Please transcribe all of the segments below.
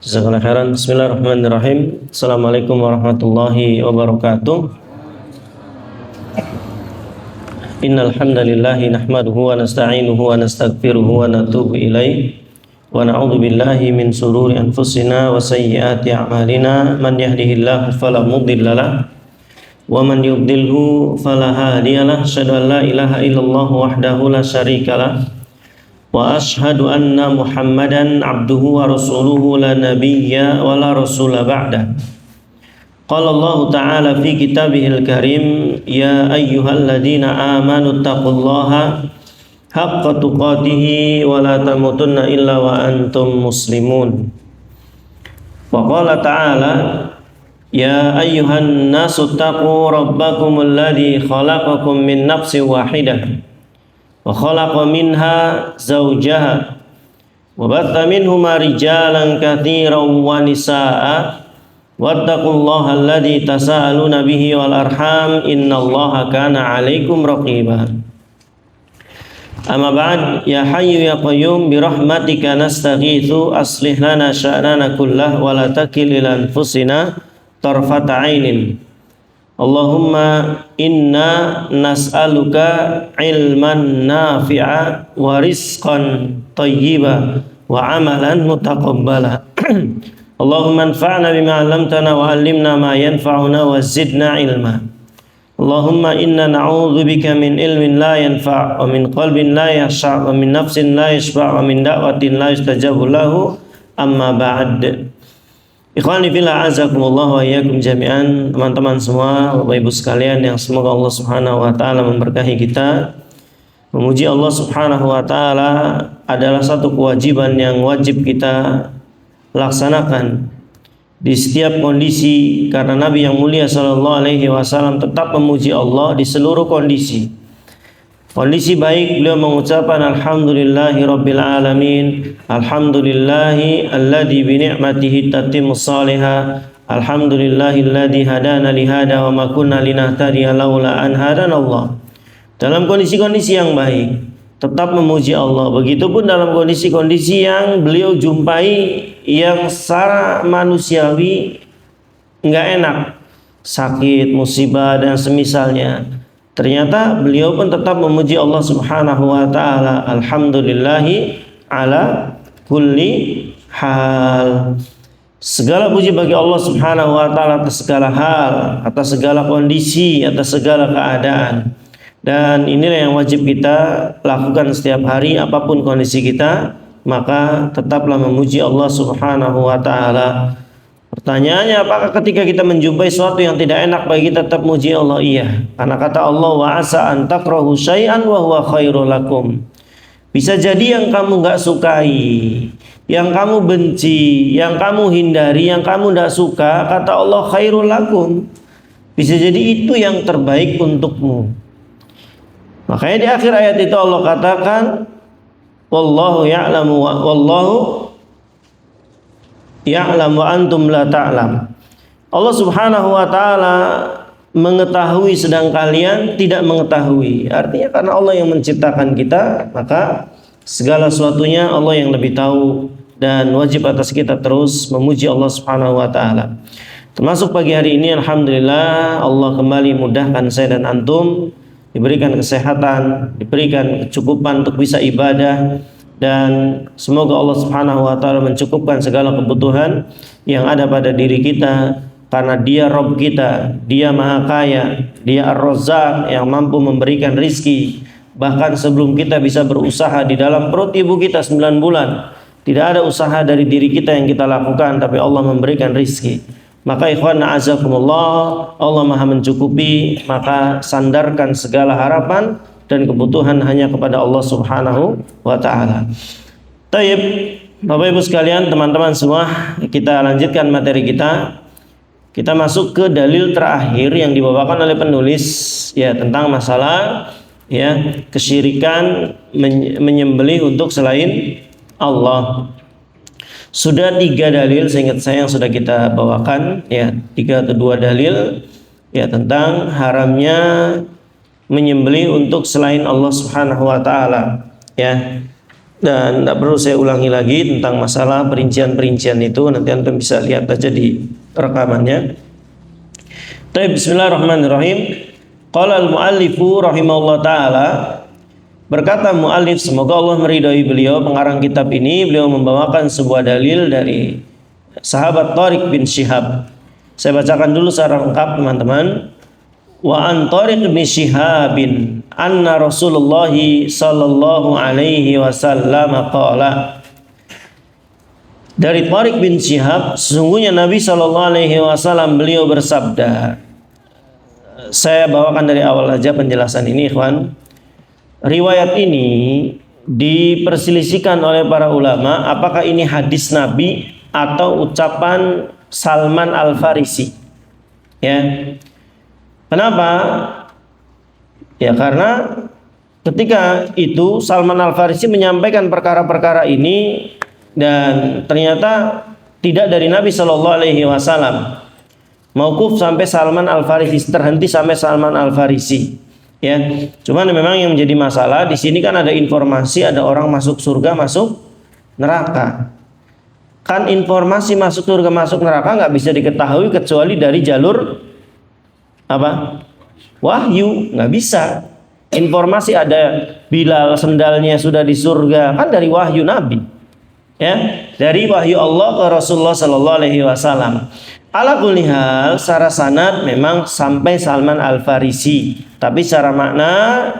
Jazakallahu khairan. Bismillahirrahmanirrahim. Assalamualaikum warahmatullahi wabarakatuh. Innal hamdalillah nahmaduhu wa nasta'inuhu wa nastaghfiruhu wa natubu ilaih wa na'udzu billahi min shururi anfusina wa sayyiati a'malina man yahdihillahu fala mudilla lahu wa man yudlilhu fala hadiyalah. Asyhadu an la ilaha illallah wahdahu la syarikalah wa ashhadu anna Muhammadan abduhu wa rasuluhu la nabiyya wa la rasula ba'da. Qala Allah ta'ala fi kitabihil karim, ya ayyuhalladzina amanu taqullaha haqqa tuqatih wa la tamutunna illa wa antum muslimun. Wa qala ta'ala, ya ayyuhan nasu taqu rabbakumul ladzi khalaqakum min nafsin wahidah wa khalaqa minha zawjaha wa batha minhuma rijalan katsiran wa nisaa'a wattaqullaha alladzi tasaaluna bihi wal arham innallaha kana 'alaikum raqiba. Amma ba'd, ya hayyu ya qayyum bi rahmatika nastaghitsu aslih lana sya'nana kullahu wa la takil ila anfusina tarfata 'ainin. Allahumma inna nas'aluka ilman nafi'a wa rizqan tayyiba wa amalan mutaqabbala. Allahumma anfa'na bima 'allamtana wa 'allimna ma yanfa'una wa zidna ilma. Allahumma inna na'udzubika min ilmin la yanfa' wa min qalbin la yakhsha' wa min nafsin la yashba' wa min da'watin la yustajabu lahu. Amma ba'd. Ikhwani fillah, azakumullah wa iyyakum jami'an. Teman-teman semua, Bapak Ibu sekalian yang semoga Allah Subhanahu wa taala memberkahi kita. Memuji Allah Subhanahu wa taala adalah satu kewajiban yang wajib kita laksanakan di setiap kondisi, karena Nabi yang mulia sallallahu alaihi wasallam tetap memuji Allah di seluruh kondisi. Kondisi baik beliau mengucapkan alhamdulillahi rabbil alamin, alhamdulillahi alladzi bi ni'matihi tatimmus salihah, alhamdulillahi alladzi hadana li hada wa ma kunna linahtadiya laula an hadanallah. Dalam kondisi-kondisi yang baik tetap memuji Allah. Begitupun dalam kondisi-kondisi yang beliau jumpai yang secara manusiawi enggak enak, sakit, musibah dan semisalnya, ternyata beliau pun tetap memuji Allah Subhanahu wa taala. Alhamdulillahi ala kulli hal. Segala puji bagi Allah Subhanahu wa taala atas segala hal, atas segala kondisi, atas segala keadaan. Dan inilah yang wajib kita lakukan setiap hari apapun kondisi kita, maka tetaplah memuji Allah Subhanahu wa taala. Pertanyaannya, apakah ketika kita menjumpai sesuatu yang tidak enak bagi kita tetap muji Allah? Iya, karena kata Allah, wa asa an takrahu syai'an wa huwa khairul lakum. Bisa jadi yang kamu enggak sukai, yang kamu benci, yang kamu hindari, yang kamu enggak suka, kata Allah khairul lakum. Bisa jadi itu yang terbaik untukmu. Makanya di akhir ayat itu Allah katakan, wallahu ya'lamu wallahu ya'lam wa antum la ta'lam. Allah Subhanahu wa taala mengetahui sedang kalian tidak mengetahui. Artinya karena Allah yang menciptakan kita, maka segala sesuatunya Allah yang lebih tahu, dan wajib atas kita terus memuji Allah Subhanahu wa taala. Termasuk pagi hari ini alhamdulillah Allah kembali mudahkan saya dan antum, diberikan kesehatan, diberikan kecukupan untuk bisa ibadah, dan semoga Allah Subhanahu wa taala mencukupkan segala kebutuhan yang ada pada diri kita, karena Dia Rabb kita, Dia Maha Kaya, Dia Ar-Razzaq yang mampu memberikan rizki. Bahkan sebelum kita bisa berusaha di dalam perut ibu kita 9 bulan, tidak ada usaha dari diri kita yang kita lakukan, tapi Allah memberikan rizki. Maka ikhwan a'azakumullah, Allah Maha mencukupi, maka sandarkan segala harapan dan kebutuhan hanya kepada Allah Subhanahu wa taala. Taib, Bapak Ibu sekalian, teman-teman semua, kita lanjutkan materi kita. Kita masuk ke dalil terakhir yang dibawakan oleh penulis, ya, tentang masalah ya kesyirikan menyembelih untuk selain Allah. Sudah 3 dalil seingat saya yang sudah kita bawakan, ya, 3 atau 2 dalil ya tentang haramnya menyembelih untuk selain Allah Subhanahu wa taala, ya. Dan tidak perlu saya ulangi lagi tentang masalah perincian-perincian itu, nanti antum bisa lihat aja di rekamannya. Bismillahirrahmanirrahim. Qala al-muallifu rahimahullah ta'ala, berkata muallif, semoga Allah meridhai beliau, pengarang kitab ini, beliau membawakan sebuah dalil dari sahabat Thariq bin Syihab. Saya bacakan dulu secara lengkap teman-teman. Wa an Thariq bin Syihabin anna Rasulullah sallallahu alaihi wasallam qala, dari Thariq bin Syihab, sesungguhnya Nabi sallallahu alaihi wasallam beliau bersabda. Saya bawakan dari awal aja penjelasan ini, ikhwan. Riwayat ini diperselisihkan oleh para ulama apakah ini hadis Nabi atau ucapan Salman Al-Farisi. Ya. Kenapa? Ya karena ketika itu Salman Al-Farisi menyampaikan perkara-perkara ini dan ternyata tidak dari Nabi Shallallahu Alaihi Wasallam. Mauquf sampai Salman Al-Farisi, terhenti sampai Salman Al-Farisi. Ya, cuman memang yang menjadi masalah di sini kan ada informasi ada orang masuk surga, masuk neraka. Kan informasi masuk surga, masuk neraka nggak bisa diketahui kecuali dari jalur apa? Wahyu, nggak bisa. Informasi ada Bilal sendalnya sudah di surga kan dari wahyu Nabi. Ya, dari wahyu Allah ke Rasulullah Sallallahu Alaihi Wasallam. Ala kulli hal, secara sanad memang sampai Salman Al-Farisi, tapi secara makna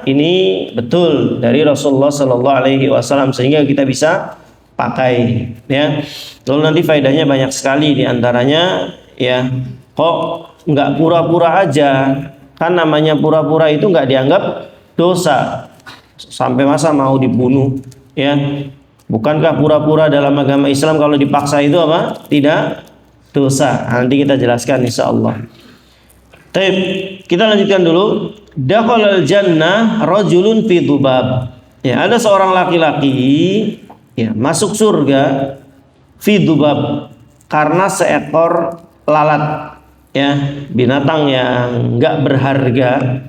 ini betul dari Rasulullah Sallallahu Alaihi Wasallam sehingga kita bisa pakai. Ya, lalu nanti faedahnya banyak sekali, diantaranya ya kok nggak pura-pura aja, kan namanya pura-pura itu nggak dianggap dosa sampai masa mau dibunuh. Ya, bukankah pura-pura dalam agama Islam kalau dipaksa itu apa? Tidak dosa. Nanti kita jelaskan insyaallah. Baik, kita lanjutkan dulu. Dakhalal jannah rajulun fi dhubab. Ya, ada seorang laki-laki ya masuk surga fi dhubab karena seekor lalat. Ya, binatang yang enggak berharga,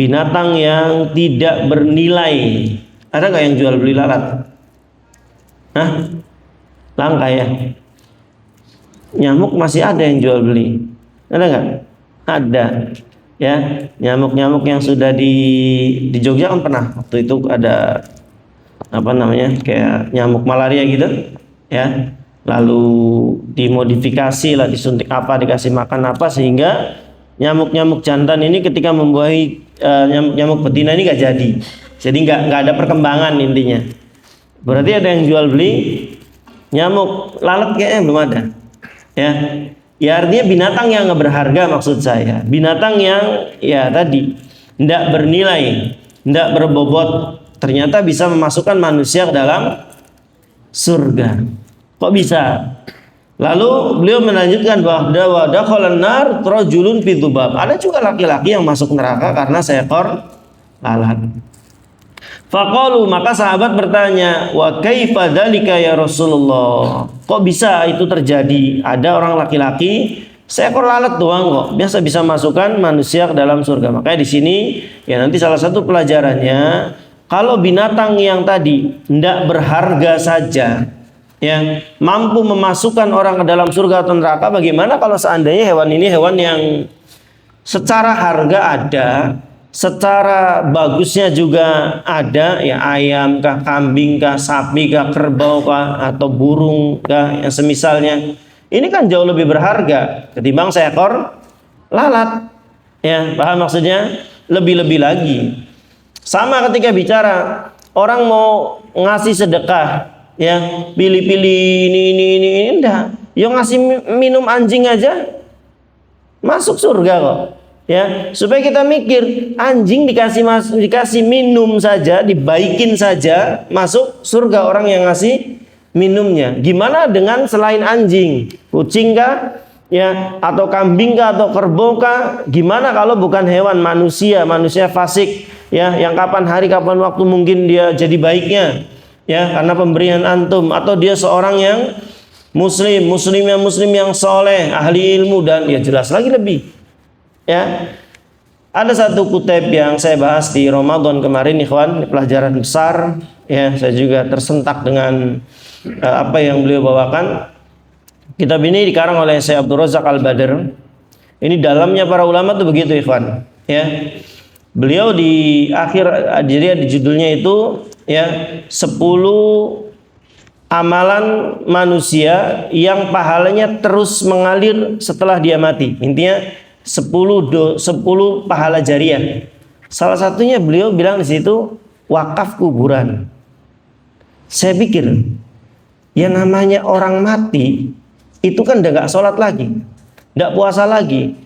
binatang yang tidak bernilai. Ada enggak yang jual beli lalat? Hah? Langka ya. Nyamuk masih ada yang jual beli, ada nggak? Ada, ya. Nyamuk-nyamuk yang sudah di Jogja kan pernah waktu itu ada apa namanya kayak nyamuk malaria gitu, ya. Lalu dimodifikasi lah, disuntik apa, dikasih makan apa sehingga nyamuk-nyamuk jantan ini ketika membuahi nyamuk betina ini nggak jadi nggak ada perkembangan intinya. Berarti ada yang jual beli nyamuk lalat kayaknya belum ada. Ya artinya binatang yang nggak berharga maksud saya, binatang yang ya tadi tidak bernilai, tidak berbobot, ternyata bisa memasukkan manusia ke dalam surga. Kok bisa? Lalu beliau melanjutkan bahwa dakhalan nar rajulun fi dhubab. Ada juga laki-laki yang masuk neraka karena seekor lalat. Faqalu, maka sahabat bertanya, wa kaifa dzalika ya Rasulullah? Kok bisa itu terjadi? Ada orang laki-laki seekor lalat doang kok biasa bisa masukkan manusia ke dalam surga. Makanya di sini ya nanti salah satu pelajarannya, kalau binatang yang tadi tidak berharga saja yang mampu memasukkan orang ke dalam surga atau neraka, bagaimana kalau seandainya hewan ini hewan yang secara harga ada, secara bagusnya juga ada, ya ayam kah, kambing kah, sapi kah, kerbau kah, atau burung kah, yang semisalnya. Ini kan jauh lebih berharga ketimbang seekor lalat. Ya, paham maksudnya? Lebih-lebih lagi. Sama ketika bicara orang mau ngasih sedekah, ya pilih-pilih ini enggak. Yang ngasih minum anjing aja masuk surga kok. Ya, supaya kita mikir, anjing dikasih minum saja, dibaikin saja, masuk surga orang yang ngasih minumnya. Gimana dengan selain anjing, kucing kah, ya, atau kambing kah, atau kerbau kah? Gimana kalau bukan hewan, manusia fasik, ya, yang kapan hari kapan waktu mungkin dia jadi baiknya, ya, karena pemberian antum, atau dia seorang yang muslim yang soleh, ahli ilmu, dan ya jelas lagi lebih. Ya, ada satu kutip yang saya bahas di Ramadan kemarin, ikhwan, pelajaran besar. ya saya juga tersentak dengan apa yang beliau bawakan. Kitab ini dikarang oleh Syekh Abdul Razak Al-Badr. Ini dalamnya para ulama tuh begitu, ikhwan. Ya. Beliau di akhir jadi di judulnya itu ya 10 amalan manusia yang pahalanya terus mengalir setelah dia mati. Intinya 10 pahala jariah. Salah satunya beliau bilang di situ wakaf kuburan. Saya pikir yang namanya orang mati itu kan udah gak sholat lagi, gak puasa lagi.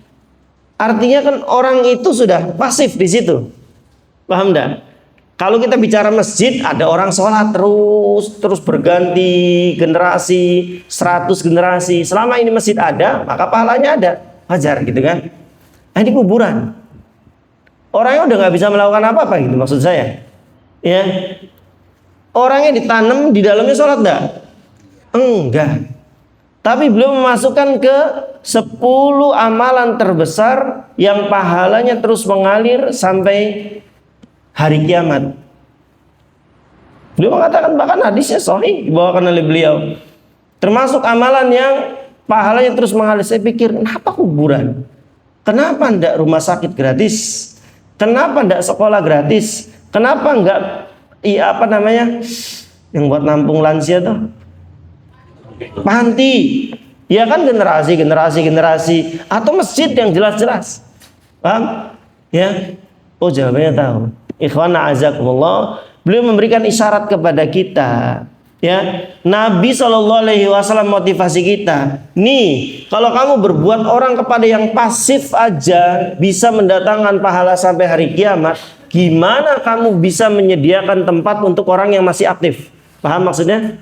Artinya kan orang itu sudah pasif di situ. Paham enggak? Kalau kita bicara masjid, ada orang sholat terus berganti generasi, 100 generasi. Selama ini masjid ada, maka pahalanya ada, wajar gitu kan? Nah, ini kuburan. Orangnya udah nggak bisa melakukan apa-apa gitu maksud saya. Ya, orangnya ditanam di dalamnya sholat enggak? Enggak. Tapi belum memasukkan ke 10 amalan terbesar yang pahalanya terus mengalir sampai hari kiamat. Beliau mengatakan bahkan hadisnya sahih dibawakan oleh beliau. Termasuk amalan yang pahalanya terus mengalir. Saya pikir, kenapa kuburan? Kenapa enggak rumah sakit gratis? Kenapa enggak sekolah gratis? Kenapa enggak yang buat nampung lansia tuh? Panti. Ya kan generasi atau masjid yang jelas-jelas. Paham? Ya. Oh, jawabannya tahu. Ikhwana azakumullah, beliau memberikan isyarat kepada kita, ya. Nabi SAW motivasi kita. Nih, kalau kamu berbuat orang kepada yang pasif aja bisa mendatangkan pahala sampai hari kiamat, gimana kamu bisa menyediakan tempat untuk orang yang masih aktif? Paham maksudnya?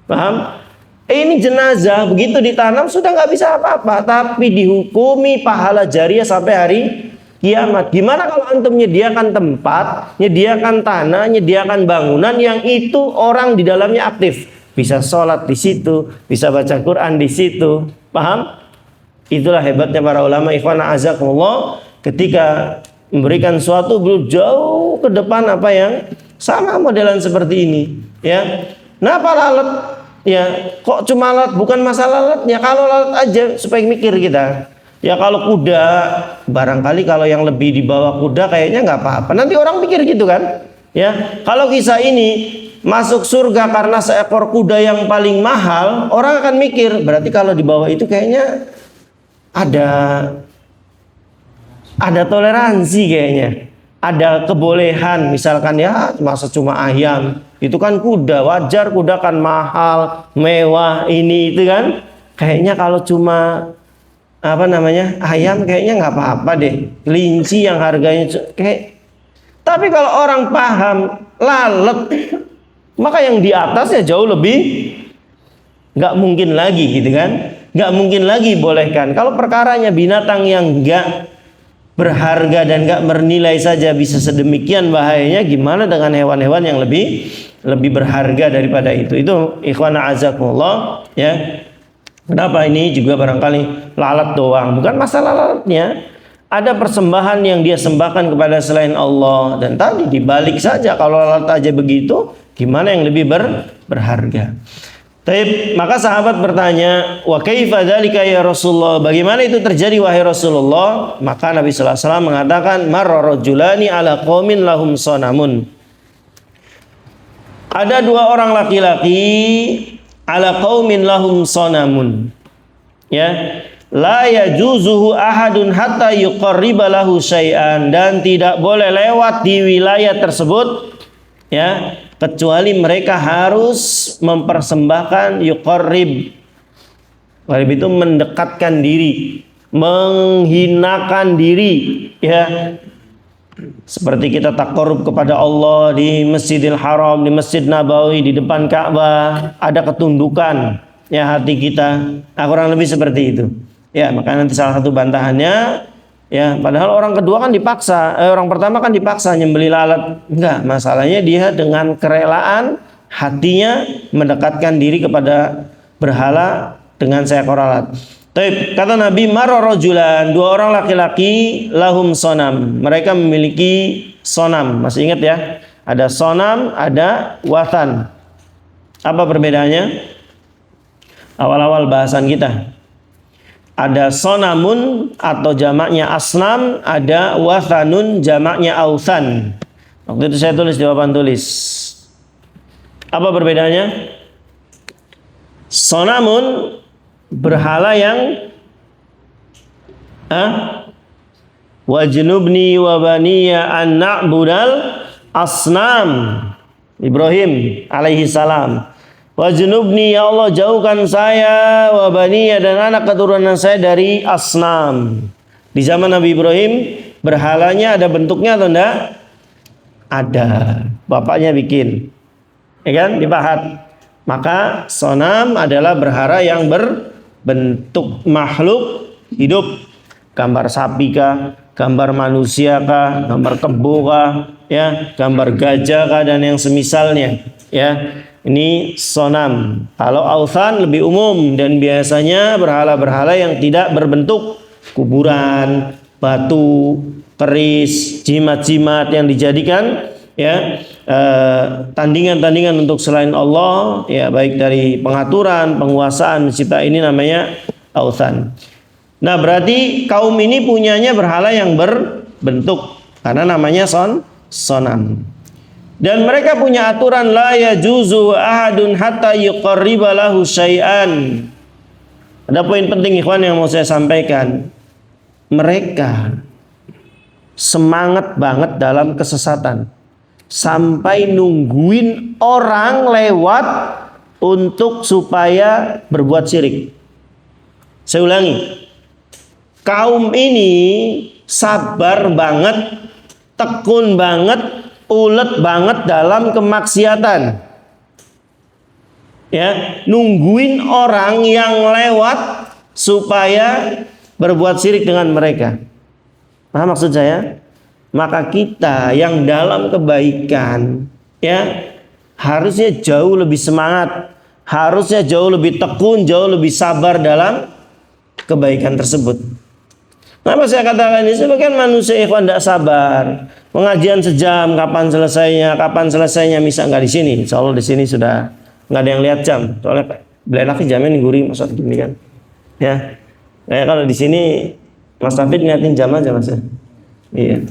Paham? Ini jenazah begitu ditanam sudah nggak bisa apa-apa, tapi dihukumi pahala jariah sampai hari kiamat. Gimana kalau antum menyediakan tempat, menyediakan tanah, menyediakan bangunan yang itu orang di dalamnya aktif, bisa sholat di situ, bisa baca Quran di situ, paham? Itulah hebatnya para ulama. Ikhwana azakumullah, ketika memberikan suatu belum jauh ke depan apa yang sama modelan seperti ini, ya. Kenapa lalat? Ya, kok cuma lalat? Bukan masalah lalatnya, kalau lalat aja supaya mikir kita. Ya kalau kuda, barangkali kalau yang lebih di bawah kuda kayaknya nggak apa-apa. Nanti orang pikir gitu kan? Ya, kalau kisah ini masuk surga karena seekor kuda yang paling mahal, orang akan mikir berarti kalau di bawah itu kayaknya ada toleransi kayaknya. Ada kebolehan, misalkan ya masa cuma ayam, itu kan kuda, wajar kuda kan mahal, mewah ini itu kan. Kayaknya kalau cuma ayam kayaknya nggak apa-apa deh. Kelinci yang harganya tapi kalau orang paham lalat, maka yang di atasnya jauh lebih nggak mungkin lagi gitu kan, nggak mungkin lagi bolehkan. Kalau perkaranya binatang yang nggak berharga dan nggak bernilai saja bisa sedemikian bahayanya, gimana dengan hewan-hewan yang lebih berharga daripada itu? Itu ikhwana azakumullah, ya. Kenapa ini juga barangkali lalat doang? Bukan masalah lalatnya. Ada persembahan yang dia sembahkan kepada selain Allah. Dan tadi dibalik saja, kalau lalat aja begitu, gimana yang lebih berharga? Maka sahabat bertanya, wa kaifa dzalika ya Rasulullah? Bagaimana itu terjadi wahai Rasulullah? Maka Nabi sallallahu alaihi wasallam mengatakan, marra rajulani ala qaumin lahum sanamun. Ada 2 orang laki-laki ala qaumin lahum sanamun. Ya, la yajuzuhu ahadun hatta yuqarriba lahu syai'an, dan tidak boleh lewat di wilayah tersebut, ya, kecuali mereka harus mempersembahkan yuqarrib. Qarib itu mendekatkan diri, menghinakan diri, ya. Seperti kita taqarrub kepada Allah di Masjidil Haram, di Masjid Nabawi, di depan Ka'bah, ada ketundukan ya hati kita. Nah, kurang lebih seperti itu. Ya, maka nanti salah satu bantahannya, ya, padahal orang kedua kan orang pertama kan dipaksa nyembelih lalat. Enggak, masalahnya dia dengan kerelaan hatinya mendekatkan diri kepada berhala dengan seekor lalat. Kata Nabi, marra rajulan, 2 orang laki-laki lahum sonam, mereka memiliki sonam. Masih ingat ya? Ada sonam, ada wathan. Apa perbedaannya? Awal-awal bahasan kita. Ada sonamun atau jamaknya asnam, ada wathanun jamaknya authan. Waktu itu saya tulis di papan tulis. Apa perbedaannya? Sonamun berhala yang wajnubni wa baniya an na'budal asnam. Ibrahim alaihi salam. Wajnubni, ya Allah jauhkan saya, wa baniya dan anak keturunan saya dari asnam. Di zaman Nabi Ibrahim berhalanya ada bentuknya atau enggak? Ada. Bapaknya bikin. Ya kan? Dipahat. Maka sonam adalah berhala yang berbentuk makhluk hidup. Gambar sapi kah, gambar manusia kah, gambar kebo kah, ya, gambar gajah kah dan yang semisalnya, ya. Ini sonam. Kalau authan lebih umum dan biasanya berhala-berhala yang tidak berbentuk, kuburan, batu, keris, jimat-jimat yang dijadikan ya tandingan-tandingan untuk selain Allah, ya, baik dari pengaturan, penguasaan, mencipta, ini namanya authan. Nah, berarti kaum ini punyanya berhala yang berbentuk karena namanya sonam. Dan mereka punya aturan la yajuzu ahadun hatta yuqarriba lahu syai'an. Ada poin penting ikhwan yang mau saya sampaikan. Mereka semangat banget dalam kesesatan sampai nungguin orang lewat untuk supaya berbuat syirik. Saya ulangi. Kaum ini sabar banget, tekun banget, ulet banget dalam kemaksiatan. Ya, nungguin orang yang lewat supaya berbuat syirik dengan mereka. Paham maksud saya? Maka kita yang dalam kebaikan, ya, harusnya jauh lebih semangat, harusnya jauh lebih tekun, jauh lebih sabar dalam kebaikan tersebut. Kenapa saya katakan ini? Sebagian manusia ikhwan tidak sabar. Pengajian sejam, kapan selesainya? Kapan selesainya? Misal nggak di sini. Insya Allah di sini sudah nggak ada yang lihat jam. Soalnya beli laki jamnya nih gurih, maksud gini kan? Ya, kayak kalau di sini Mas Tafid ngeliatin jam aja mas. Iya.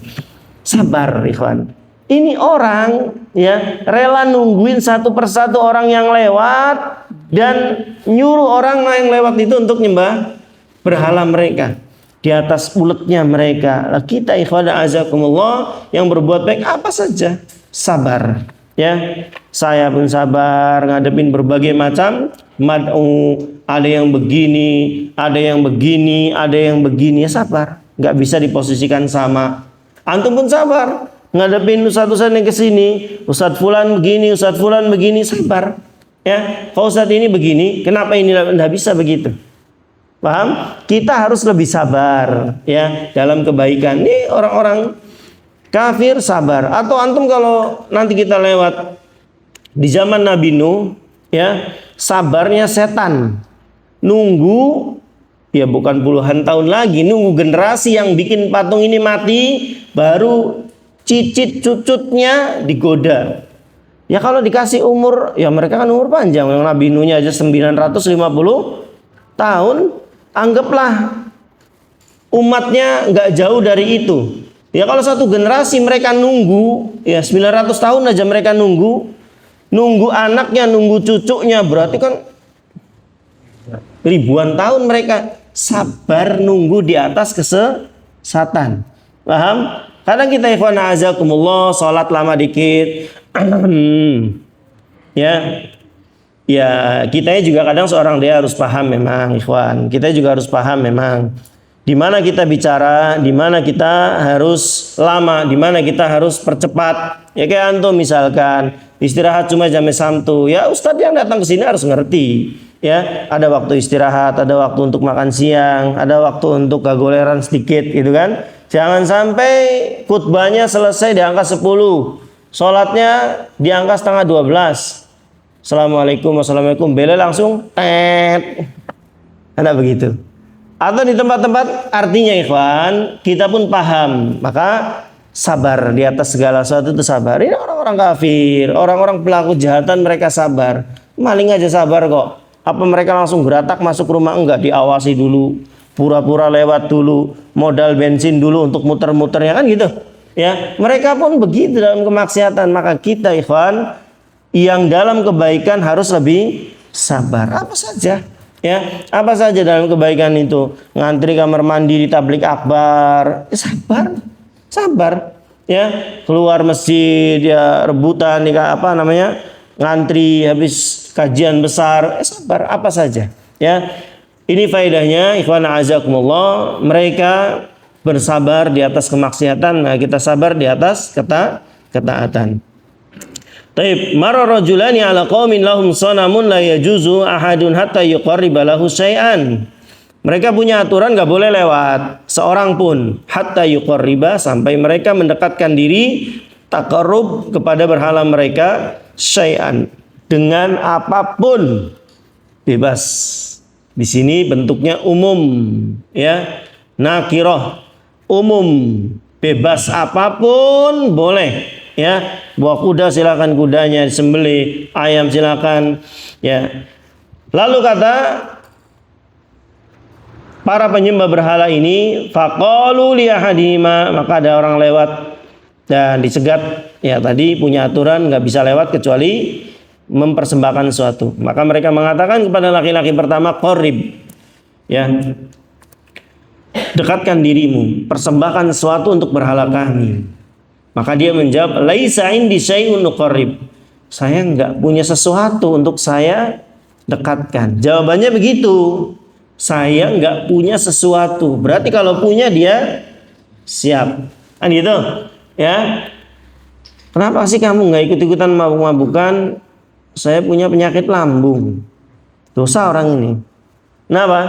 Sabar ikhwan. Ini orang ya rela nungguin satu persatu orang yang lewat dan nyuruh orang yang lewat itu untuk nyembah berhala mereka. Di atas uletnya mereka. Lah kita ikhwan azakumullah yang berbuat baik apa saja sabar, ya. Saya pun sabar ngadepin berbagai macam mad'u, ada yang begini, ada yang begini, ada yang begini, ya sabar. Nggak bisa diposisikan sama. Antum pun sabar ngadepin ustaz-ustaz yang kesini, ustaz fulan begini, ustaz fulan begini, sabar, ya. Kalau ustaz ini begini, kenapa ini nggak bisa begitu? Paham? Kita harus lebih sabar ya dalam kebaikan. Ini orang-orang kafir sabar. Atau antum kalau nanti kita lewat di zaman Nabi Nuh ya, sabarnya setan. Nunggu ya bukan puluhan tahun lagi, nunggu generasi yang bikin patung ini mati baru cicit cucutnya digoda. Ya kalau dikasih umur, ya mereka kan umur panjang. Yang Nabi Nuhnya aja 950 tahun. Anggaplah umatnya nggak jauh dari itu. Ya kalau satu generasi mereka nunggu, ya 900 tahun aja mereka nunggu anaknya, nunggu cucunya, berarti kan ribuan tahun mereka sabar nunggu di atas kesesatan. Paham? Kadang kita ikhwan azakumullah sholat lama dikit, ya. Ya, kita juga kadang seorang dia harus paham memang ikhwan. Kita juga harus paham memang di mana kita bicara, di mana kita harus lama, di mana kita harus percepat. Ya kayak antum misalkan istirahat cuma jam Sabtu, ya ustadz yang datang ke sini harus ngerti. Ya, ada waktu istirahat, ada waktu untuk makan siang, ada waktu untuk gagoleran sedikit gitu kan. Jangan sampai khutbahnya selesai di angka 10, sholatnya di angka setengah 12. Assalamualaikum, bela langsung ada begitu. Atau di tempat-tempat artinya ikhwan kita pun paham, maka sabar di atas segala sesuatu itu sabar. Ini orang-orang orang kafir, orang-orang pelaku kejahatan mereka sabar. Maling aja sabar kok. Apa mereka langsung geratak masuk rumah? Enggak, diawasi dulu. Pura-pura lewat dulu, modal bensin dulu untuk muter-muter, ya kan gitu. Ya, mereka pun begitu dalam kemaksiatan. Maka kita ikhwan yang dalam kebaikan harus lebih sabar. Apa saja, ya, apa saja dalam kebaikan itu. Ngantri kamar mandi di tablik akbar, ya sabar, sabar. Ya, keluar masjid, ya rebutan, ya, apa namanya, ngantri habis kajian besar, sabar. Apa saja, ya. Ini faedahnya, ikhwan a'azakumullah, mereka bersabar di atas kemaksiatan, nah kita sabar di atas ketaatan. Taib, mara rajulani ala qaumin lahum sanamun la yajuzu ahadun hatta yuqarriba lahu syai'an. Mereka punya aturan enggak boleh lewat seorang pun hatta yuqarriba, sampai mereka mendekatkan diri taqarrub kepada berhala mereka syai'an, dengan apapun, bebas. Di sini bentuknya umum, ya, nakirah, umum, bebas, apapun boleh, ya. Bawa kuda silakan kudanya disembelih, ayam silakan, ya. Lalu kata para penyembah berhala ini, faqalu li ahadihima, maka ada orang lewat dan dicegat, ya, tadi punya aturan nggak bisa lewat kecuali mempersembahkan sesuatu. Maka mereka mengatakan kepada laki-laki pertama, qarib, ya, dekatkan dirimu, persembahkan sesuatu untuk berhala kami. Maka dia menjawab, laisa indi syai'un nuqarrib, saya enggak punya sesuatu untuk saya dekatkan. Jawabannya begitu, saya enggak punya sesuatu. Berarti kalau punya dia siap, kan gitu, ya. Kenapa sih kamu enggak ikut-ikutan mabuk-mabukan? Saya punya penyakit lambung. Dosa orang ini. Kenapa?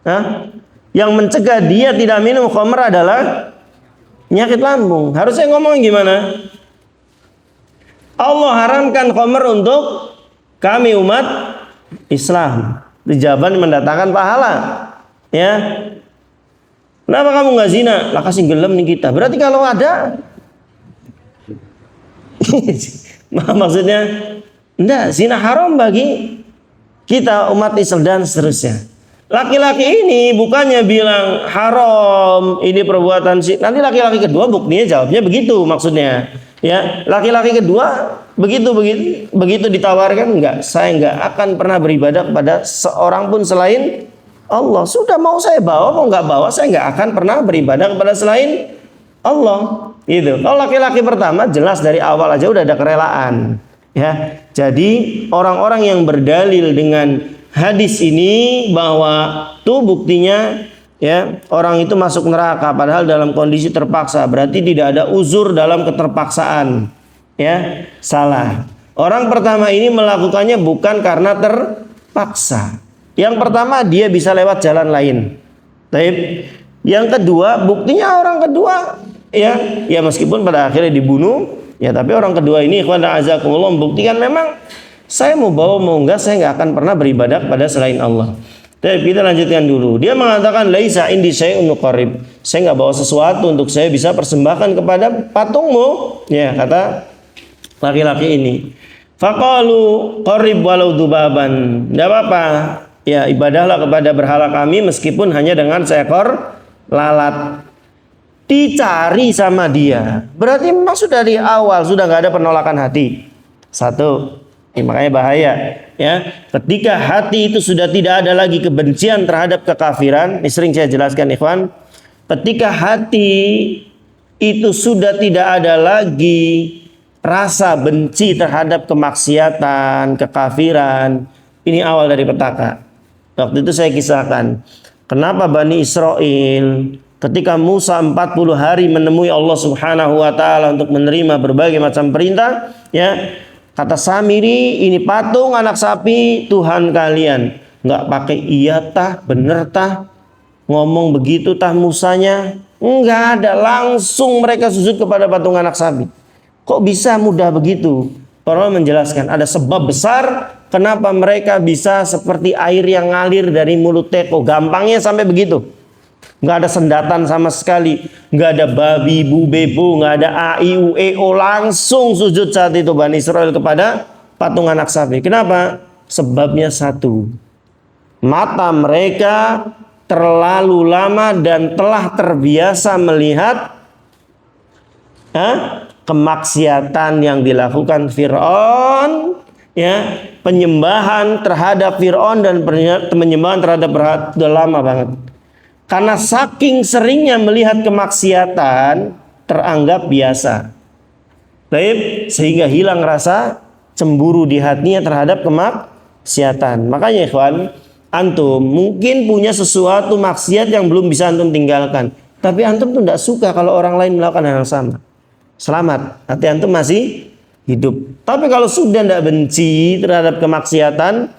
Hah? Yang mencegah dia tidak minum khamr adalah penyakit lambung. Harusnya ngomong gimana? Allah haramkan khamr untuk kami umat Islam. Jawaban mendatangkan pahala. Ya. Kenapa kamu nggak zina? Lah kasih gelem nih kita. Berarti kalau ada maksudnya, enggak, zina haram bagi kita umat Islam dan seterusnya. Laki-laki ini bukannya bilang haram ini perbuatan sih. Nanti laki-laki kedua buktinya jawabnya begitu maksudnya. Ya, laki-laki kedua begitu ditawarkan, enggak, saya enggak akan pernah beribadah kepada seorang pun selain Allah. Sudah mau saya bawa mau enggak bawa, saya enggak akan pernah beribadah kepada selain Allah. Gitu. Kalau laki-laki pertama jelas dari awal aja udah ada kerelaan, ya. Jadi orang-orang yang berdalil dengan hadis ini bahwa tuh buktinya, ya, orang itu masuk neraka padahal dalam kondisi terpaksa, berarti tidak ada uzur dalam keterpaksaan, ya, salah. Orang pertama ini melakukannya bukan karena terpaksa. Yang pertama dia bisa lewat jalan lain. Taib. Yang kedua buktinya orang kedua, ya meskipun pada akhirnya dibunuh, ya, tapi orang kedua ini ikhwan a'azakumullah membuktikan memang saya mau bawa mau enggak, saya enggak akan pernah beribadah kepada selain Allah. Tapi kita lanjutkan dulu. Dia mengatakan laisa indi syai'un nuqarrib, saya enggak bawa sesuatu untuk saya bisa persembahkan kepada patungmu, ya, kata laki-laki ini. Faqalu qarrib walau dubaban, enggak apa-apa, ya, ibadahlah kepada berhala kami meskipun hanya dengan seekor lalat. Dicari sama dia, berarti memang sudah di awal sudah nggak ada penolakan hati. Satu, makanya bahaya, ya. Ketika hati itu sudah tidak ada lagi kebencian terhadap kekafiran, ini sering saya jelaskan ikhwan. Ketika hati itu sudah tidak ada lagi rasa benci terhadap kemaksiatan, kekafiran, ini awal dari petaka. Waktu itu saya kisahkan kenapa Bani Israel ketika Musa 40 hari menemui Allah Subhanahu wa taala untuk menerima berbagai macam perintah, ya, kata Samiri, ini patung anak sapi Tuhan kalian. Enggak pakai iya tah, bener tah, ngomong begitu tah Musanya. Enggak ada, langsung mereka sujud kepada patung anak sapi. Kok bisa mudah begitu? Para ulama menjelaskan ada sebab besar kenapa mereka bisa seperti air yang ngalir dari mulut teko, gampangnya sampai begitu. nggak ada sendatan sama sekali, nggak ada babi, bu, bebu, nggak ada a, i, u, e, o, langsung sujud saat itu Bani Israel kepada patung anak sapi. Kenapa? Sebabnya satu, mata mereka terlalu lama dan telah terbiasa melihat kemaksiatan yang dilakukan Fir'aun, ya, penyembahan terhadap Fir'aun dan penyembahan terhadap berhala sudah lama banget. Karena saking seringnya melihat kemaksiatan teranggap biasa. Baik, sehingga hilang rasa cemburu di hatinya terhadap kemaksiatan. Makanya ikhwan, antum mungkin punya sesuatu maksiat yang belum bisa antum tinggalkan, tapi antum tuh tidak suka kalau orang lain melakukan hal yang sama. Selamat, hati antum masih hidup. Tapi kalau sudah tidak benci terhadap kemaksiatan,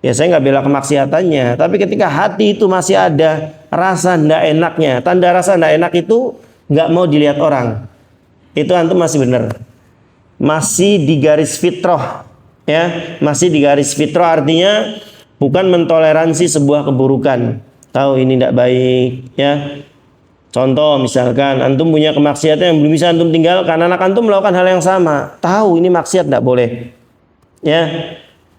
ya saya nggak bela kemaksiatannya, tapi ketika hati itu masih ada rasa tidak enaknya, tanda rasa tidak enak itu nggak mau dilihat orang, itu antum masih benar, masih di garis fitrah, ya, masih di garis fitrah, artinya bukan mentoleransi sebuah keburukan. Tahu ini tidak baik, ya. Contoh misalkan antum punya kemaksiatan yang belum bisa antum tinggalkan, anak antum melakukan hal yang sama, tahu ini maksiat tidak boleh, ya.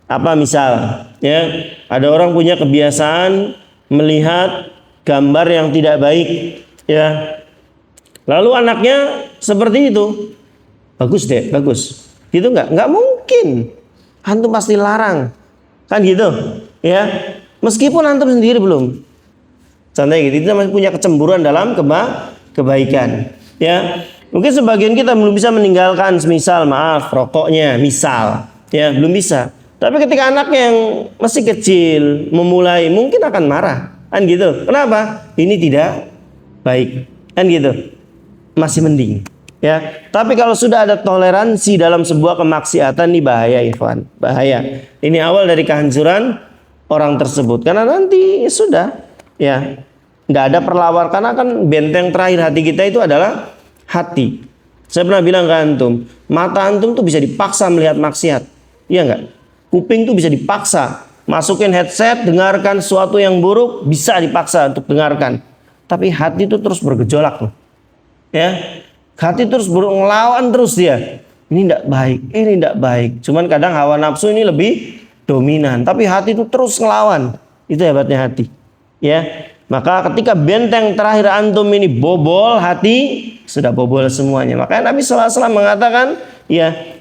Apa misal, ya, ada orang punya kebiasaan melihat gambar yang tidak baik, ya, lalu anaknya seperti itu, bagus deh, bagus, gitu nggak mungkin, antum pasti larang, kan gitu, ya, meskipun antum sendiri belum, contohnya gitu, itu masih punya kecemburuan dalam kebaikan, ya, mungkin sebagian kita belum bisa meninggalkan, misal maaf rokoknya, misal, ya, belum bisa. Tapi ketika anaknya yang masih kecil memulai, mungkin akan marah, kan gitu. Kenapa? Ini tidak baik, kan gitu. Masih mending, ya. Tapi kalau sudah ada toleransi dalam sebuah kemaksiatan, ini bahaya, ikhwan, bahaya. Ini awal dari kehancuran orang tersebut. Karena nanti sudah, ya, nggak ada perlawanan. Karena kan benteng terakhir hati kita itu adalah hati. Saya pernah bilang ke antum, mata antum tuh bisa dipaksa melihat maksiat, iya nggak? Kuping tuh bisa dipaksa, masukin headset, dengarkan sesuatu yang buruk, bisa dipaksa untuk dengarkan. Tapi hati itu terus bergejolak loh. Ya, hati terus ngelawan terus dia. Ini tidak baik, ini tidak baik. Cuman kadang hawa nafsu ini lebih dominan, tapi hati itu terus ngelawan. Itu hebatnya hati. Ya, maka ketika benteng terakhir antum ini bobol, hati sudah bobol semuanya. Makanya Nabi SAW mengatakan, ya,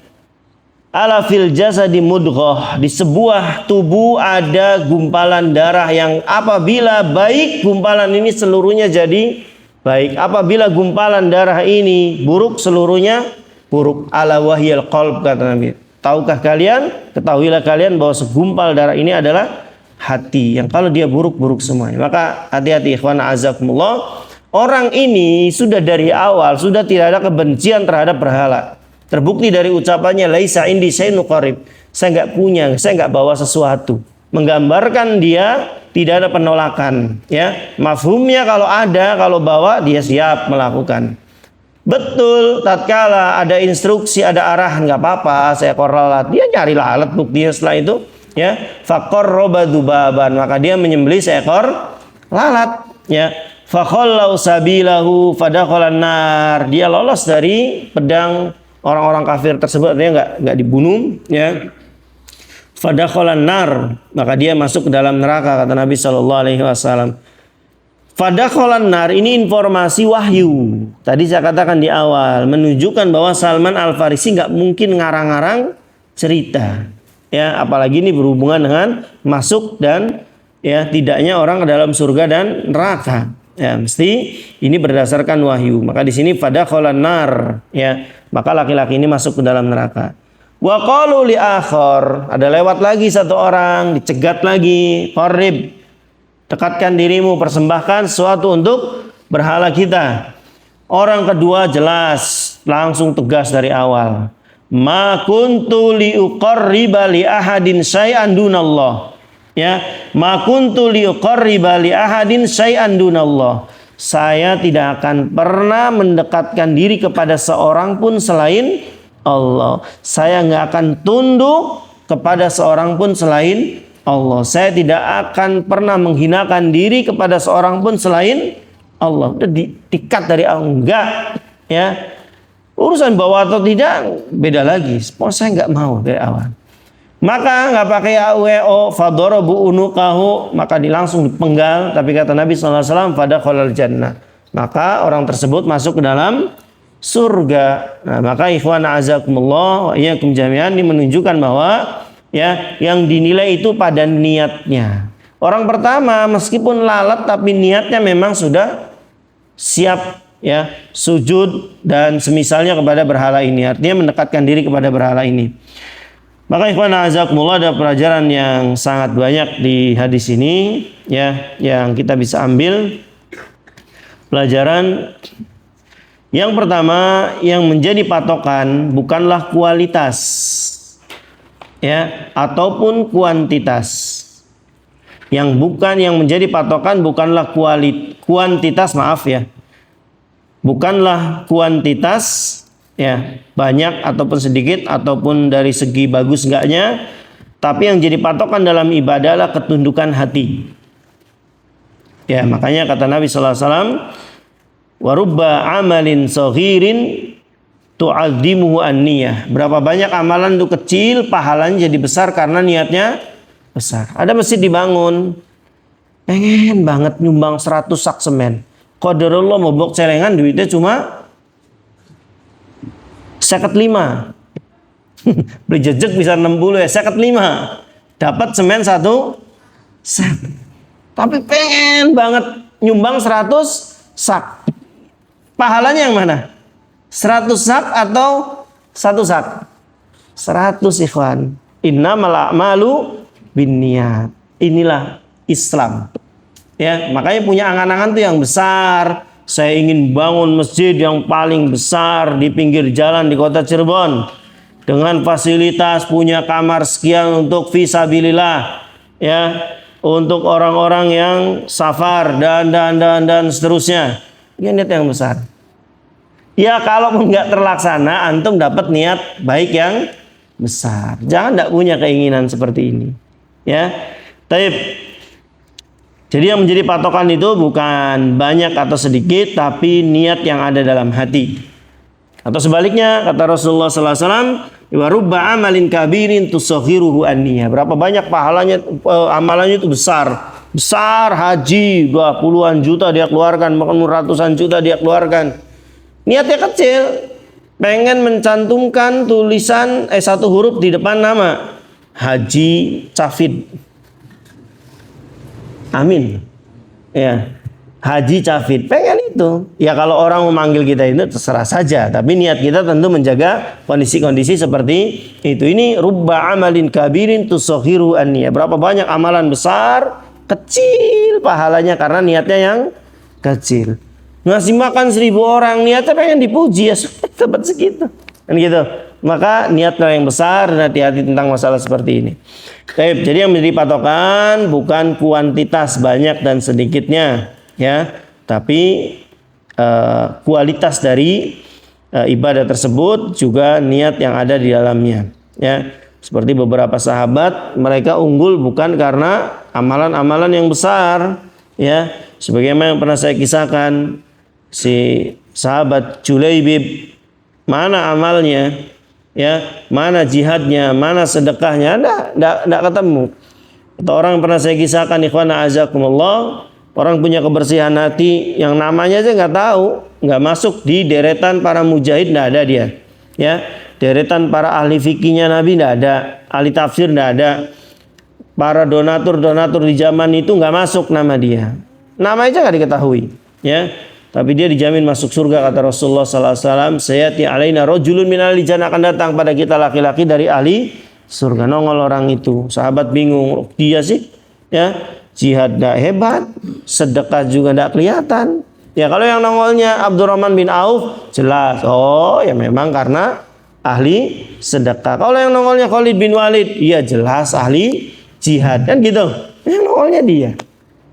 ala fil jasadi mudghah, di sebuah tubuh ada gumpalan darah yang apabila baik, gumpalan ini seluruhnya jadi baik. Apabila gumpalan darah ini buruk, seluruhnya buruk. Ala wahyal qalb, kata Nabi. Tahukah kalian, ketahuilah kalian bahwa segumpal darah ini adalah hati, yang kalau dia buruk, buruk semuanya. Maka hati-hati ikhwan azakumullah. Orang ini sudah dari awal sudah tidak ada kebencian terhadap berhala. Terbukti dari ucapannya, laisa indi syai'un qarib. Saya nggak punya, saya nggak bawa sesuatu. Menggambarkan dia tidak ada penolakan. Ya, mafhumnya kalau ada, kalau bawa dia siap melakukan. Betul, tatkala ada instruksi, ada arahan, nggak apa-apa, saya lalat. Dia nyari lalat buktinya setelah itu. Ya, faqarraba dubaban, maka dia menyembelih seekor lalat. Ya, fakhallau sabilahu fadakhalan nar. Dia lolos dari pedang orang-orang kafir tersebut, artinya nggak dibunuh, ya. Fadakhalan nar, maka dia masuk ke dalam neraka, kata Nabi SAW. Fadakhalan nar ini informasi wahyu. Tadi saya katakan di awal, menunjukkan bahwa Salman Al Farisi nggak mungkin ngarang-ngarang cerita, ya. Apalagi ini berhubungan dengan masuk dan, ya, tidaknya orang ke dalam surga dan neraka. Ya, mesti ini berdasarkan wahyu. Maka di sini fadakhalan nar, ya, maka laki-laki ini masuk ke dalam neraka. Wa qalu li akhar, ada lewat lagi satu orang, dicegat lagi, qarib, dekatkan dirimu, persembahkan sesuatu untuk berhala kita. Orang kedua jelas, langsung tegas dari awal. Ma kuntu li uqarriba li ahadin syai'an dunallah. Ya, ma kuntu liqarriba li ahadin syai'an dunallah. Saya tidak akan pernah mendekatkan diri kepada seorang pun selain Allah. Saya nggak akan tunduk kepada seorang pun selain Allah. Saya tidak akan pernah menghinakan diri kepada seorang pun selain Allah. Udah dikat dari Allah. Enggak. Ya. Urusan bawa atau tidak beda lagi. Saya nggak mau dari awal. Maka nggak pakai AWO fadorobu unukahu, maka langsung dipenggal. Tapi kata Nabi SAW, fadakhalal jannah. Maka orang tersebut masuk ke dalam surga. Nah, maka ikhwan azakumullah wa iyyakum jami'an, ini menunjukkan bahwa ya yang dinilai itu pada niatnya. Orang pertama meskipun lalat tapi niatnya memang sudah siap ya sujud dan semisalnya kepada berhala ini, artinya mendekatkan diri kepada berhala ini. Maka ikhwan azakumullah, ada pelajaran yang sangat banyak di hadis ini ya yang kita bisa ambil. Pelajaran yang pertama, yang menjadi patokan bukanlah kualitas ya ataupun kuantitas. Yang menjadi patokan bukanlah kuantitas, maaf ya. Bukanlah kuantitas ya, banyak ataupun sedikit ataupun dari segi bagus enggaknya, tapi yang jadi patokan dalam ibadah adalah ketundukan hati. Ya, makanya kata Nabi sallallahu alaihi wasallam, wa rubba amalin saghirin tu'azzimuhu an-niyah. Berapa banyak amalan itu kecil, pahalanya jadi besar karena niatnya besar. Ada masjid dibangun, pengen banget nyumbang 100 sak semen. Qadarullah mobok celengan, duitnya cuma 55. Beli jejak bisa 60 ya, 55. Dapat semen 1 sak. Tapi pengen banget nyumbang 100 sak. Pahalanya yang mana? 100 sak atau 1 sak? 100 ikhwan. Innamal a'malu binniyat. Inilah Islam. Ya, makanya punya angan-angan tuh yang besar. Saya ingin bangun masjid yang paling besar di pinggir jalan di kota Cirebon dengan fasilitas punya kamar sekian untuk fisabilillah, ya, untuk orang-orang yang safar dan seterusnya. Ini niat yang besar. Ya, kalau nggak terlaksana, antum dapat niat baik yang besar. Jangan tidak punya keinginan seperti ini. Ya, taib. Jadi yang menjadi patokan itu bukan banyak atau sedikit, tapi niat yang ada dalam hati. Atau sebaliknya, kata Rasulullah SAW, wa rubba amalin kabirin tusaghiruhu an-niyah. Berapa banyak pahalanya, amalannya itu besar. Besar haji, puluhan juta dia keluarkan, bahkan ratusan juta dia keluarkan. Niatnya kecil, pengen mencantumkan tulisan satu huruf di depan nama, Haji Cafid. Amin. Ya, Haji Cafid, pengen itu. Ya kalau orang memanggil kita itu terserah saja, tapi niat kita tentu menjaga kondisi-kondisi seperti itu. Ini rubba amalin kabirin tusaghiru an-niyah. Berapa banyak amalan besar, kecil pahalanya karena niatnya yang kecil. Ngasih makan 1000 orang, niatnya pengen dipuji, ya dapat segitu. Kan gitu. Maka niatnya yang besar dan hati-hati tentang masalah seperti ini. Jadi yang menjadi patokan bukan kuantitas banyak dan sedikitnya, ya, tapi kualitas dari ibadah tersebut juga niat yang ada di dalamnya. Ya, seperti beberapa sahabat, mereka unggul bukan karena amalan-amalan yang besar, ya, sebagaimana yang pernah saya kisahkan, si sahabat Julaibib, mana amalnya? Ya, mana jihadnya, mana sedekahnya, enggak ketemu. Atau orang pernah saya kisahkan, ikhwana azakumullah, orang punya kebersihan hati yang namanya aja nggak tahu, nggak masuk di deretan para mujahid, nggak ada dia. Ya, deretan para ahli fikihnya Nabi nggak ada, ahli tafsir nggak ada, para donatur di zaman itu nggak masuk nama dia. Nama aja nggak diketahui. Ya. Tapi dia dijamin masuk surga, kata Rasulullah SAW. Sayati alaina rajulun min ahli jannah, akan datang pada kita laki-laki dari ahli surga. Nongol orang itu. Sahabat bingung, dia sih, ya, jihad tidak hebat, sedekah juga tidak kelihatan. Ya kalau yang nongolnya Abdurrahman bin Auf, jelas. Oh ya memang karena ahli sedekah. Kalau yang nongolnya Khalid bin Walid, iya jelas ahli jihad, kan gitu. Yang nongolnya dia.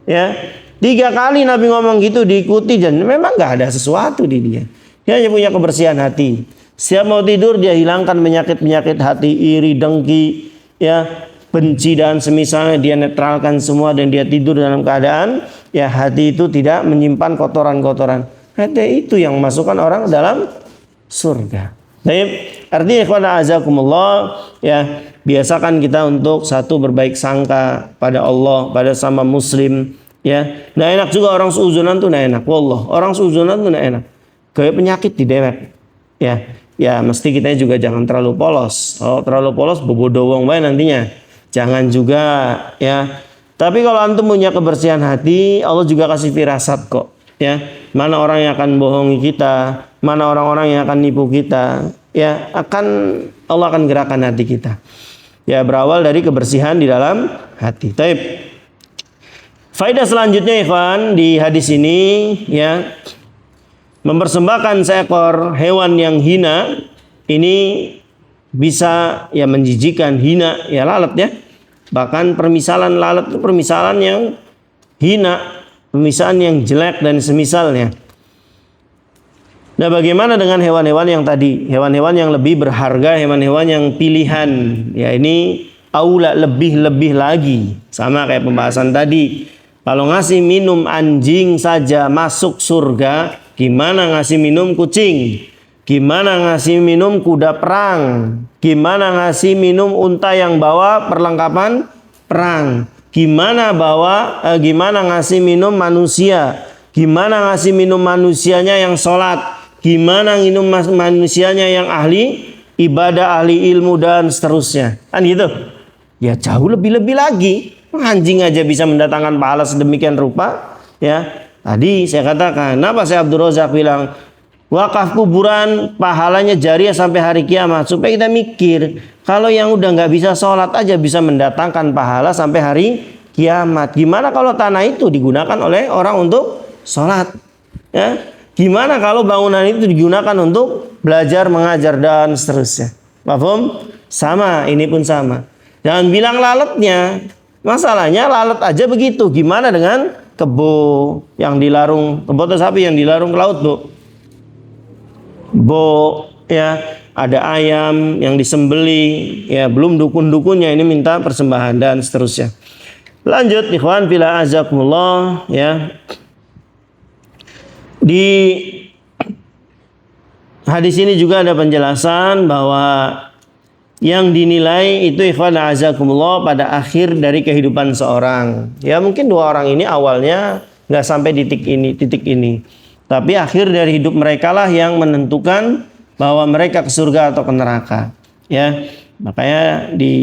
Ya. 3 kali Nabi ngomong gitu, diikuti, dan memang nggak ada sesuatu di dia. Dia hanya punya kebersihan hati. Siap mau tidur dia hilangkan penyakit-penyakit hati, iri, dengki, ya, benci dan semisalnya, dia netralkan semua dan dia tidur dalam keadaan ya hati itu tidak menyimpan kotoran-kotoran. Hati itu yang masukkan orang dalam surga. Baik, artinya ikhwan azakumullah, ya biasakan kita untuk satu berbaik sangka pada Allah, pada sama muslim, ya. Nah enak juga orang seuzunan tuh nah enak, wallah orang seuzunan tuh nah enak. Kayak penyakit di dewek, ya. Ya mesti kita juga jangan terlalu polos. Kalau terlalu polos bobodo wong bae nantinya. Jangan juga, ya. Tapi kalau antum punya kebersihan hati, Allah juga kasih firasat kok, ya. Mana orang yang akan bohongi kita, mana orang-orang yang akan nipu kita, ya Allah akan gerakan hati kita. Ya berawal dari kebersihan di dalam hati. Taib. Faedah selanjutnya ikhwan di hadis ini, ya, mempersembahkan seekor hewan yang hina ini bisa ya menjijikan, hina, ya lalat ya. Bahkan permisalan lalat itu permisalan yang hina, permisalan yang jelek dan semisalnya. Nah, bagaimana dengan hewan-hewan yang tadi? Hewan-hewan yang lebih berharga, hewan-hewan yang pilihan. Ya, ini aula lebih-lebih lagi. Sama kayak pembahasan tadi. Kalau ngasih minum anjing saja masuk surga, gimana ngasih minum kucing? Gimana ngasih minum kuda perang? Gimana ngasih minum unta yang bawa perlengkapan perang? Gimana ngasih minum manusia? Gimana ngasih minum manusianya yang sholat? Gimana minum manusianya yang ahli ibadah, ahli ilmu dan seterusnya? Kan gitu. Ya jauh lebih-lebih lagi. Anjing aja bisa mendatangkan pahala sedemikian rupa. Ya, tadi saya katakan, kenapa saya Abdul Razak bilang wakaf kuburan pahalanya jariah sampai hari kiamat, supaya kita mikir kalau yang udah nggak bisa sholat aja bisa mendatangkan pahala sampai hari kiamat. Gimana kalau tanah itu digunakan oleh orang untuk sholat? Ya, gimana kalau bangunan itu digunakan untuk belajar, mengajar dan seterusnya? Paham? Sama, ini pun sama. Jangan bilang lalatnya. Masalahnya lalat aja begitu. Gimana dengan kebo yang dilarung, kebo atau sapi yang dilarung ke laut, Bu? Ya, ada ayam yang disembeli, ya belum dukun-dukunnya ini minta persembahan dan seterusnya. Lanjut ikhwan fillah azakumullah, ya. Di hadis ini juga ada penjelasan bahwa yang dinilai itu ikhwan azakumullah pada akhir dari kehidupan seorang. Ya mungkin dua orang ini awalnya nggak sampai titik ini. Tapi akhir dari hidup mereka lah yang menentukan bahwa mereka ke surga atau ke neraka. Ya, makanya di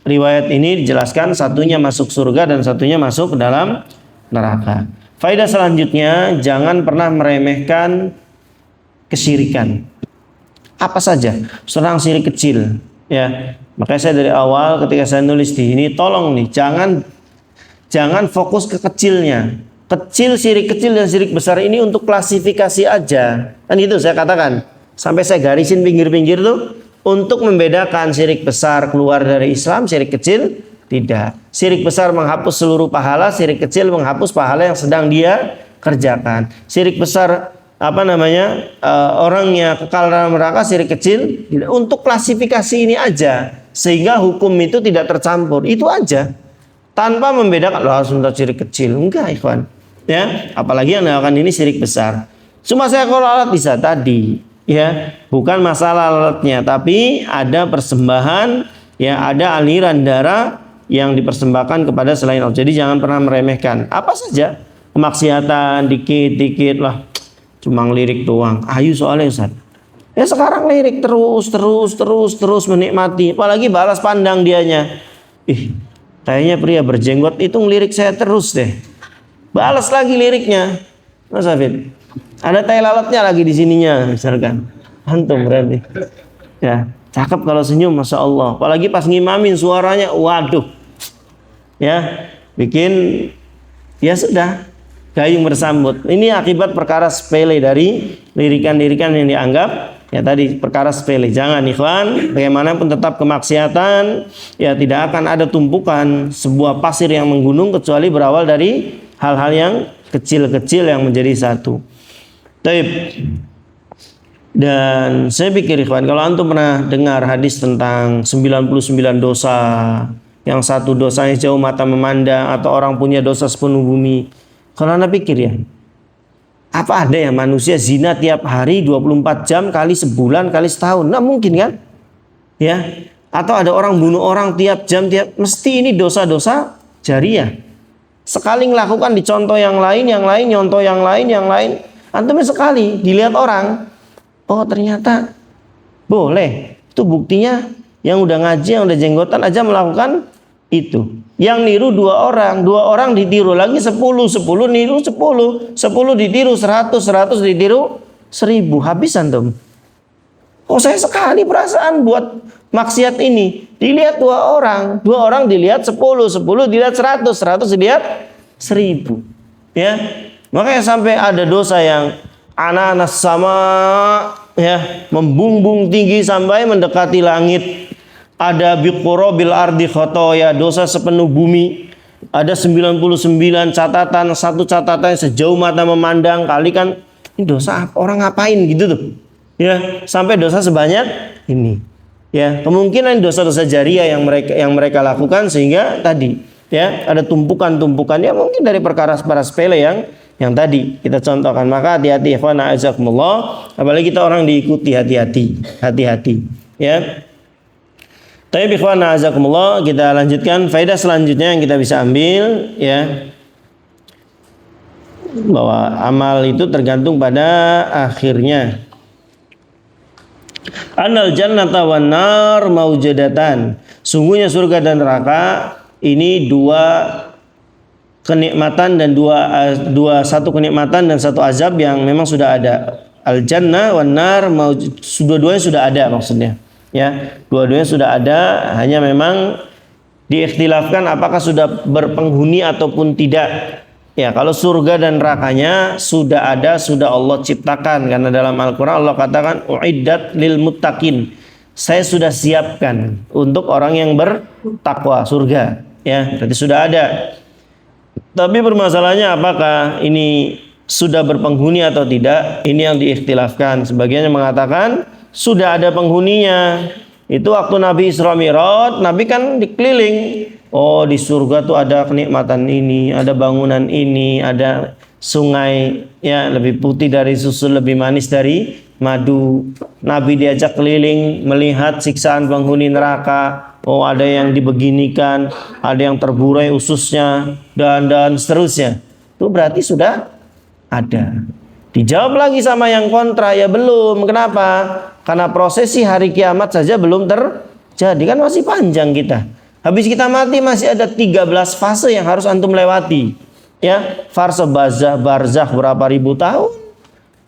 riwayat ini dijelaskan satunya masuk surga dan satunya masuk ke dalam neraka. Faedah selanjutnya, jangan pernah meremehkan kesyirikan. Apa saja, serang syirik kecil. Ya, makanya saya dari awal ketika saya nulis di ini, tolong nih, jangan fokus ke kecilnya. Kecil, syirik kecil dan syirik besar ini untuk klasifikasi aja. Kan itu saya katakan. Sampai saya garisin pinggir-pinggir tuh untuk membedakan syirik besar keluar dari Islam, syirik kecil tidak. Syirik besar menghapus seluruh pahala, syirik kecil menghapus pahala yang sedang dia kerjakan. Syirik besar orangnya kekal dalam neraka, syirik kecil tidak. Untuk klasifikasi ini aja sehingga hukum itu tidak tercampur. Itu aja. Tanpa membedakan langsung syirik kecil. Enggak, ikhwan. Ya, apalagi yang melakukan ini syirik besar. Cuma saya kalau alat bisa tadi, ya, bukan masalah alatnya, tapi ada persembahan, ya, ada aliran darah yang dipersembahkan kepada selain Allah. Jadi jangan pernah meremehkan. Apa saja kemaksiatan dikit-dikit lah, cuma lirik doang. Ayu soalnya Ustaz. Ya sekarang lirik terus menikmati. Apalagi balas pandang dianya. Kayaknya pria berjenggot itu ngelirik saya terus deh. Balas lagi liriknya. Mas Hafid, ada tai lalatnya lagi di sininya misalkan. Antum berarti. Ya, cakep kalau senyum, Masya Allah. Apalagi pas ngimamin suaranya, waduh. Ya, bikin, ya sudah, gayung bersambut. Ini akibat perkara sepele dari lirikan-lirikan yang dianggap ya tadi perkara sepele. Jangan ikhwan, bagaimanapun tetap kemaksiatan, ya tidak akan ada tumpukan sebuah pasir yang menggunung kecuali berawal dari hal-hal yang kecil-kecil yang menjadi satu. Taib. Dan saya pikir ikhwan, kalau antum pernah dengar hadis tentang 99 dosa, yang satu dosanya jauh mata memandang, atau orang punya dosa sepenuh bumi, Kalau Anda pikir ya, apa ada ya manusia zina tiap hari 24 jam kali sebulan kali setahun? Nggak mungkin kan? Ya. Atau ada orang bunuh orang tiap jam mesti ini dosa-dosa jariah. Sekali melakukan dicontoh yang lain, nyontoh yang lain. Antum sekali dilihat orang, oh ternyata boleh. Itu buktinya yang udah ngaji, yang udah jenggotan aja melakukan itu. Yang niru dua orang ditiru lagi 10 niru 10 ditiru 100 ditiru 1000, habis antum. Oh saya sekali perasaan buat maksiat ini, dilihat dua orang dilihat 10 dilihat 100 dilihat 1000. Ya, makanya sampai ada dosa yang anak-anak sama ya membumbung tinggi sampai mendekati langit. Ada biqurabil ardi khotoya, dosa sepenuh bumi. Ada 99 catatan, satu catatan sejauh mata memandang, kalikan ini dosa orang ngapain gitu tuh. Ya, sampai dosa sebanyak ini. Ya, kemungkinan dosa-dosa jariah yang mereka lakukan sehingga tadi ya ada tumpukan ya mungkin dari perkara sepele yang tadi kita contohkan. Maka hati-hati ikhwan a'azakumullah, apalagi kita orang diikuti, hati-hati ya. Tapi ikhwan a'azakumullah, kita lanjutkan faedah selanjutnya yang kita bisa ambil ya, bahwa amal itu tergantung pada akhirnya. Annal jannata wan nar maujudatan. Sungguhnya surga dan neraka ini dua kenikmatan dan satu kenikmatan dan satu azab yang memang sudah ada. Al jannah wan nar dua-duanya sudah ada maksudnya. Ya, dua-duanya sudah ada, hanya memang diikhtilafkan apakah sudah berpenghuni ataupun tidak. Ya, kalau surga dan nerakanya sudah ada, sudah Allah ciptakan, karena dalam Al-Quran Allah katakan uiddat lil muttaqin. Saya sudah siapkan untuk orang yang bertakwa surga. Ya, berarti sudah ada. Tapi permasalahannya apakah ini sudah berpenghuni atau tidak? Ini yang diikhtilafkan. Sebagian yang mengatakan sudah ada penghuninya. Itu waktu Nabi Isra Mi'raj, Nabi kan dikeliling. Oh, di surga tuh ada kenikmatan ini, ada bangunan ini, ada sungai ya lebih putih dari susu, lebih manis dari madu. Nabi diajak keliling melihat siksaan penghuni neraka. Oh, ada yang dibeginikan, ada yang terburai ususnya dan seterusnya. Itu berarti sudah ada. Dijawab lagi sama yang kontra, ya belum. Kenapa? Karena prosesi hari kiamat saja belum terjadi, kan masih panjang kita. Habis kita mati masih ada 13 fase yang harus antum lewati. Ya, fase barzakh berapa ribu tahun.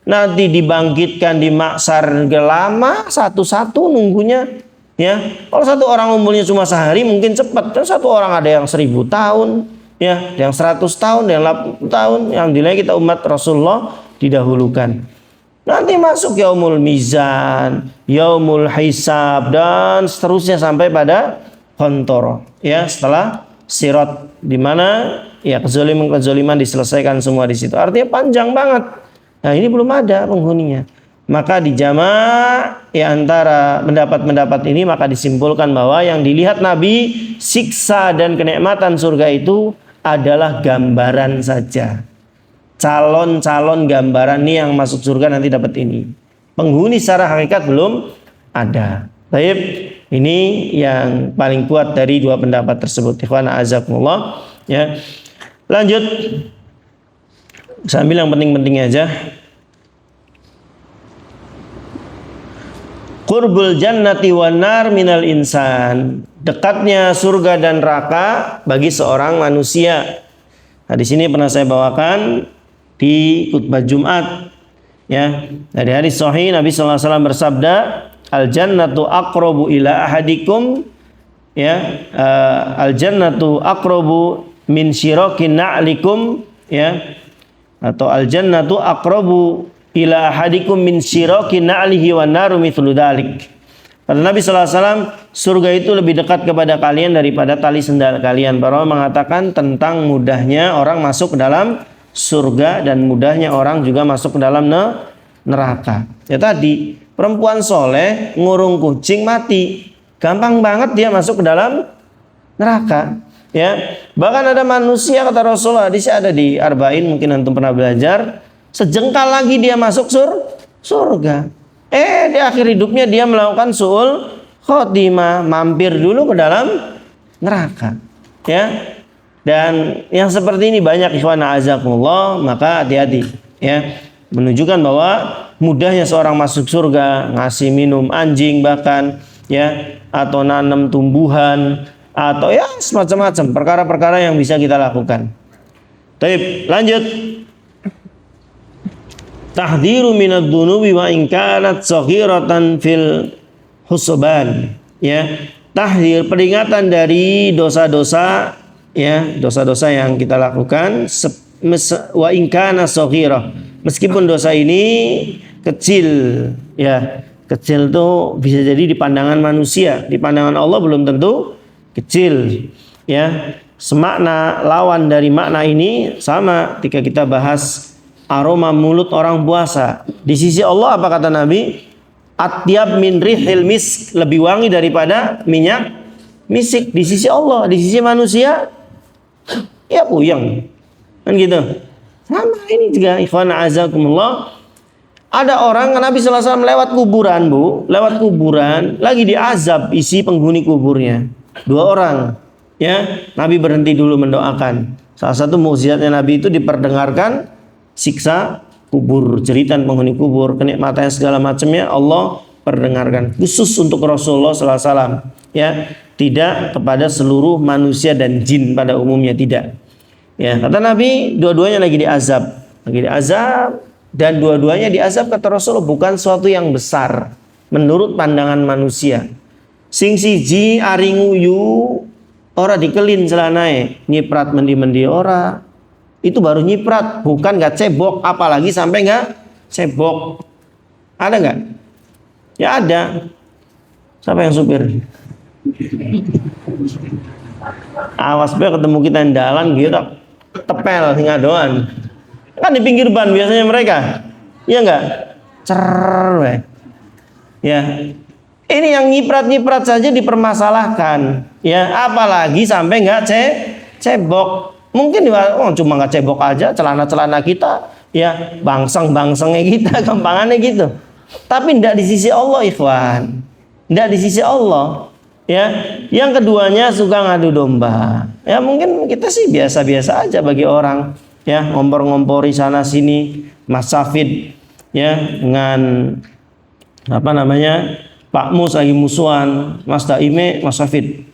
Nanti dibangkitkan di maksar lama, satu-satu nunggunya. Ya, kalau satu orang umurnya cuma sehari mungkin cepat. Dan satu orang ada yang 1000 tahun, ya, ada yang 100 tahun, ada yang 80 tahun. Yang dinilai kita umat Rasulullah didahulukan. Nanti masuk yaumul mizan, yaumul hisab dan seterusnya sampai pada kontoro. Ya, setelah sirat di mana ya kezaliman diselesaikan semua di situ. Artinya panjang banget. Nah, ini belum ada penghuninya. Maka dijamak ya antara pendapat-pendapat ini, maka disimpulkan bahwa yang dilihat Nabi siksa dan kenikmatan surga itu adalah gambaran saja. Calon-calon gambaran nih yang masuk surga nanti dapat ini. Penghuni secara hakikat belum ada. Baik, ini yang paling kuat dari dua pendapat tersebut. Ikhwan a'azakumullah. Ya. Lanjut. Sambil yang penting-pentingnya aja. Qurbul jannati wan nar minal insan. Dekatnya surga dan neraka bagi seorang manusia. Nah, di sini pernah saya bawakan di khutbah Jumat. Ya, dari hadis sahih Nabi sallallahu alaihi wasallam bersabda, al jannatu aqrabu ila ahadikum, ya, al jannatu aqrabu min syirakin na'likum, ya, atau al jannatu aqrabu ila ahadikum min syirakin na'lihi wan naru mithlu dzalik. Kata Nabi sallallahu alaihi wasallam, surga itu lebih dekat kepada kalian daripada tali sendal kalian. Para ulama mengatakan tentang mudahnya orang masuk ke dalam surga dan mudahnya orang juga masuk ke dalam neraka. Ya tadi, perempuan soleh ngurung kucing mati, gampang banget dia masuk ke dalam neraka. Ya, bahkan ada manusia kata Rasulullah, hadis ada di Arba'in, mungkin antum pernah belajar, sejengkal lagi dia masuk surga. Di akhir hidupnya dia melakukan su'ul khotimah, mampir dulu ke dalam neraka. Ya. Dan yang seperti ini banyak ikhwan a'azakumullah, maka hati-hati ya. Menunjukkan bahwa mudahnya seorang masuk surga, ngasih minum anjing bahkan ya, atau nanam tumbuhan, atau ya semacam-macam perkara-perkara yang bisa kita lakukan. Baik, lanjut. Tahdhiru minadz dzunubi wa in kanat shaghiratan fil husban. Ya, tahdhir, peringatan dari dosa-dosa ya, dosa-dosa yang kita lakukan wa in kana shaghirah. Meskipun dosa ini kecil ya. Kecil itu bisa jadi di pandangan manusia, di pandangan Allah belum tentu kecil ya. Semakna lawan dari makna ini sama ketika kita bahas aroma mulut orang puasa. Di sisi Allah apa kata Nabi? Atyab min rihil misk, lebih wangi daripada minyak misik. Di sisi Allah, di sisi manusia ya puyeng. Kan gitu. Sama ini juga ikhwan azakumullah. Ada orang, Nabi sallallahu alaihi wasallam lewat kuburan, Bu, lewat kuburan, lagi diazab isi penghuni kuburnya. 2 orang. Ya, Nabi berhenti dulu mendoakan. Salah satu mukjizatnya Nabi itu diperdengarkan siksa kubur, jeritan penghuni kubur, kenikmatannya segala macamnya Allah perdengarkan. Khusus untuk Rasulullah sallallahu alaihi wasallam, ya, tidak kepada seluruh manusia dan jin pada umumnya, tidak. Ya, kata Nabi, dua-duanya lagi diazab, dan dua-duanya diazab kata Rasulullah bukan suatu yang besar menurut pandangan manusia. Sing siji ari nguyu ora dikelin celanae, nyiprat mendi-mendi ora. Itu baru nyiprat, bukan nggak cebok, apalagi sampai nggak cebok. Ada nggak? Ya ada. Siapa yang supir? Awas be ketemu kita yang dalan gitu, tepel hingga doan. Kan di pinggir ban biasanya mereka, iya nggak? Cer, ya. Ini yang nyiprat-nyiprat saja dipermasalahkan, ya. Apalagi sampai nggak cebok. Mungkin cuma nggak cebok aja, celana-celana kita, ya bangsang-bangsangnya kita, gampangannya gitu. Tapi tidak di sisi Allah, ikhwan. Tidak di sisi Allah. Ya, yang keduanya suka ngadu domba. Ya mungkin kita sih biasa-biasa aja bagi orang. Ya, ngompor-ngompori sana sini, Mas Safid ya dengan apa namanya? Pak Mus lagi musuhan, Mas Daime, Mas Safid.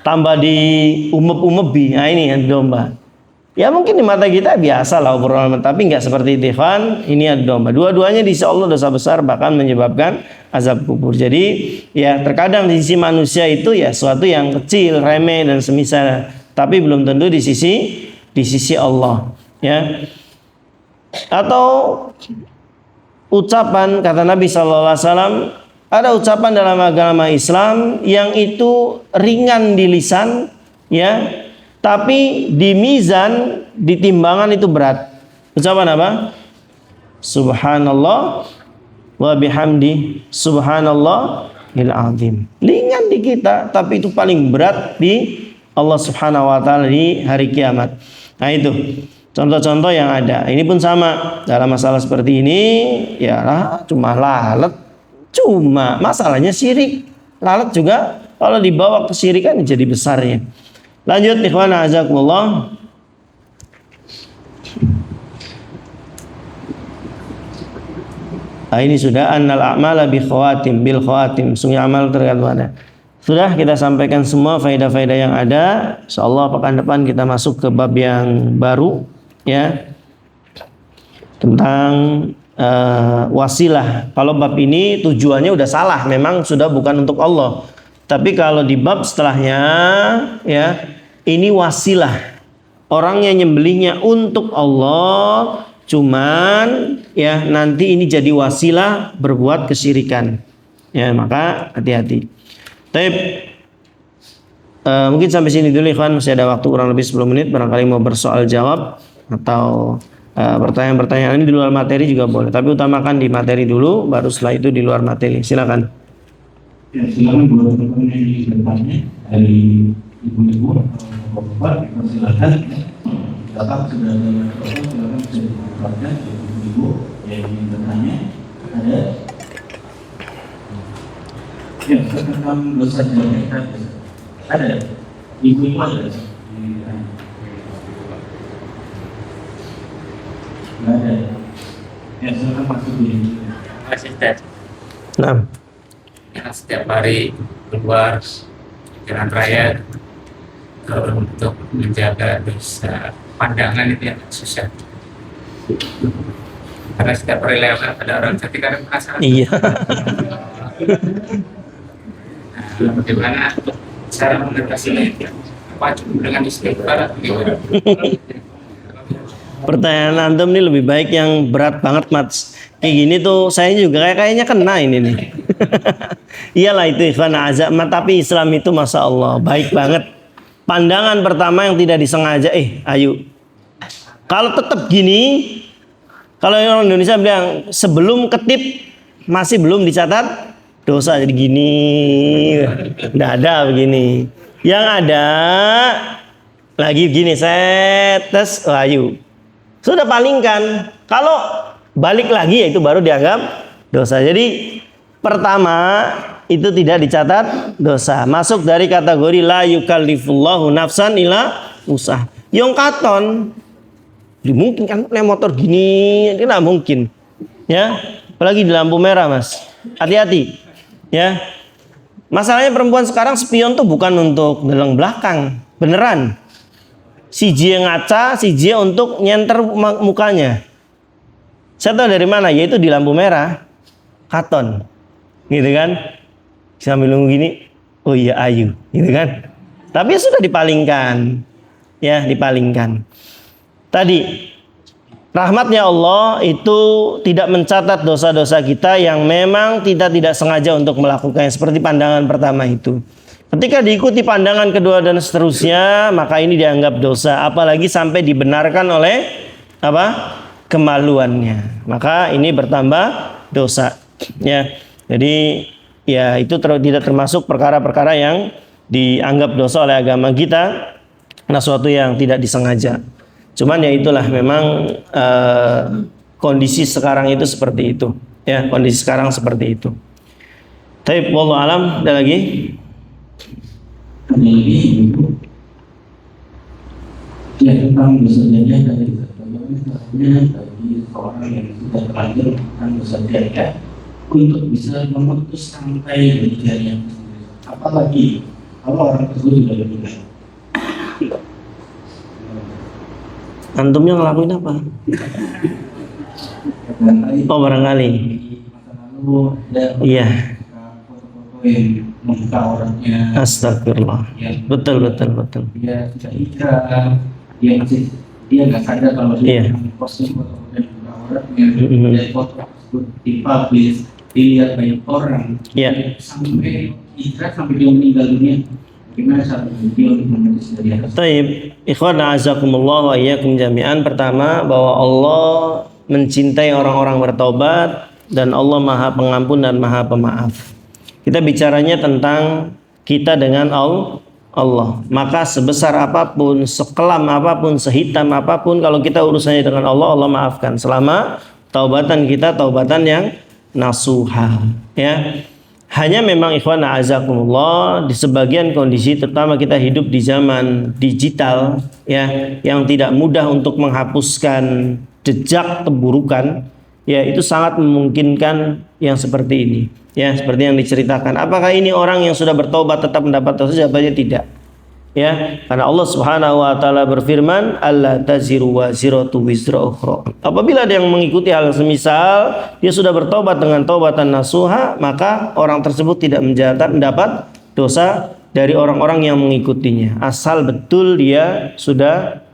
Tambah di umeb-umebi. Nah ini yang domba. Ya mungkin di mata kita biasa lah obrolan, tapi nggak seperti itu, kan? Ini ada domba. Dua-duanya di sisi Allah dosa besar, bahkan menyebabkan azab kubur. Jadi ya terkadang di sisi manusia itu ya sesuatu yang kecil, remeh dan semisal, tapi belum tentu di sisi Allah, ya. Atau ucapan kata Nabi sallallahu alaihi wasallam, ada ucapan dalam agama Islam yang itu ringan di lisan, ya, tapi di mizan, di timbangan itu berat. Ucapan apa? Subhanallah wa bihamdi subhanallahil azim. Ringan di kita, tapi itu paling berat di Allah Subhanahu wa taala di hari kiamat. Nah itu contoh-contoh yang ada. Ini pun sama dalam masalah seperti ini, ya cuma lalat, cuma masalahnya syirik. Lalat juga kalau dibawa ke syirikan jadi besarnya. Lanjut ikhwan azakumullah. Nah, ini sudah annal a'mala bil khawatim. Sungguh amal tergantung pada. Sudah kita sampaikan semua faedah-faedah yang ada. Insyaallah pekan depan kita masuk ke bab yang baru, ya. Tentang wasilah. Kalau bab ini tujuannya udah salah, memang sudah bukan untuk Allah. Tapi kalau di bab setelahnya, ya, ini wasilah. Orang yang nyembelihnya untuk Allah, cuman ya nanti ini jadi wasilah berbuat kesyirikan. Ya, maka hati-hati. Taib. Mungkin sampai sini dulu ikhwan, masih ada waktu kurang lebih 10 menit, barangkali mau bersoal jawab atau pertanyaan-pertanyaan ini di luar materi juga boleh, tapi utamakan di materi dulu, baru setelah itu di luar materi. Silakan. Ya, silakan buat teman-teman yang di depannya dari ibu-ibu atau bapak, silakan. Bapak sudah ada bapak, silakan bisa dibuatkan ibu-ibu yang ingin bertanya. Ada? Ya, tentang dosa jelek ada. Ibu-ibu ada? Nggak ada. Ya, silakan masuk dulu. Terima kasih, Ted. Nah, Yang setiap hari keluar jalan raya untuk menjaga dosa pandangan itu yang susah. Karena setiap hari lewat ada orang cantik, ada penasaran. iya. Nah, bagaimana cara mengatasinya? Apa cukup dengan istighfar? Pertanyaan antum ini lebih baik yang berat banget, Mats. Kayak gini tuh saya juga kayaknya kena ini nih. Iyalah itu ikhwan azam, tapi Islam itu masya Allah baik banget. Pandangan pertama yang tidak disengaja, ayo. Kalau tetap gini, kalau orang Indonesia bilang sebelum ketip masih belum dicatat dosa, jadi gini, nggak ada begini. Yang ada lagi gini, setes, ayo. Sudah palingkan. Kalau balik lagi ya itu baru dianggap dosa. Jadi pertama itu tidak dicatat dosa. Masuk dari kategori la yukallifullahu nafsan illa usah. Yang katon mungkin kan naik motor gini, tidak mungkin. Ya, apalagi di lampu merah, Mas. Hati-hati. Ya. Masalahnya perempuan sekarang spion tuh bukan untuk dalam belakang, beneran. Si J ngaca, si J untuk nyenter mukanya. Saya tahu dari mana, yaitu di lampu merah, katon, gitu kan? Sambil nunggu gini, oh iya ayu, gitu kan? Tapi sudah dipalingkan, ya dipalingkan. Tadi rahmatnya Allah itu tidak mencatat dosa-dosa kita yang memang kita tidak sengaja untuk melakukannya, seperti pandangan pertama itu. Ketika diikuti pandangan kedua dan seterusnya, maka ini dianggap dosa, apalagi sampai dibenarkan oleh apa? Kemaluannya. Maka ini bertambah dosa. Ya. Jadi ya itu tidak termasuk perkara-perkara yang dianggap dosa oleh agama kita, karena suatu yang tidak disengaja. Cuman ya itulah memang kondisi sekarang itu seperti itu. Ya, kondisi sekarang seperti itu. Tapi wallahu alam, ada lagi? Jadi ya tentang dosa jahat dari bagaimana bagi orang yang sudah terlanjur melakukan dosa jahat untuk bisa memutus rantai dari jarinya, apalagi kalau orang tersebut sudah meninggal. Antumnya ngelakuin apa? Oh barangkali. Di masa lalu ada Iya. foto-foto yang membuka orangnya. Astagfirullah. Betul. Dia tidak hijrah, dia nggak sadar kalau dia posting foto-foto yang membuka orangnya. Dan foto tersebut dipublish, dilihat banyak orang. Iya. Sampai hijrah, sampai dia meninggal dunia. Bagaimana cara dia untuk memutus dari atas? Taib, ikhwan a'azakumullah wa iyyakum jami'an. Pertama, bahwa Allah mencintai orang-orang bertobat dan Allah Maha Pengampun dan Maha Pemaaf. Kita bicaranya tentang kita dengan Allah. Maka sebesar apapun, sekelam apapun, sehitam apapun, kalau kita urusannya dengan Allah, Allah maafkan. Selama taubatan kita taubatan yang nasuha. Ya. Hanya memang ikhwan a'azakumullah, di sebagian kondisi, terutama kita hidup di zaman digital, ya, yang tidak mudah untuk menghapuskan jejak keburukan, ya itu sangat memungkinkan yang seperti ini. Ya, seperti yang diceritakan. Apakah ini orang yang sudah bertobat tetap mendapat dosa? Jawabannya tidak. Ya, karena Allah Subhanahu wa taala berfirman, "Alla taziru waziratu wizra ukhra." Apabila dia yang mengikuti hal semisal, dia sudah bertobat dengan taubatan nasuha, maka orang tersebut tidak mendapat dosa dari orang-orang yang mengikutinya. Asal betul dia sudah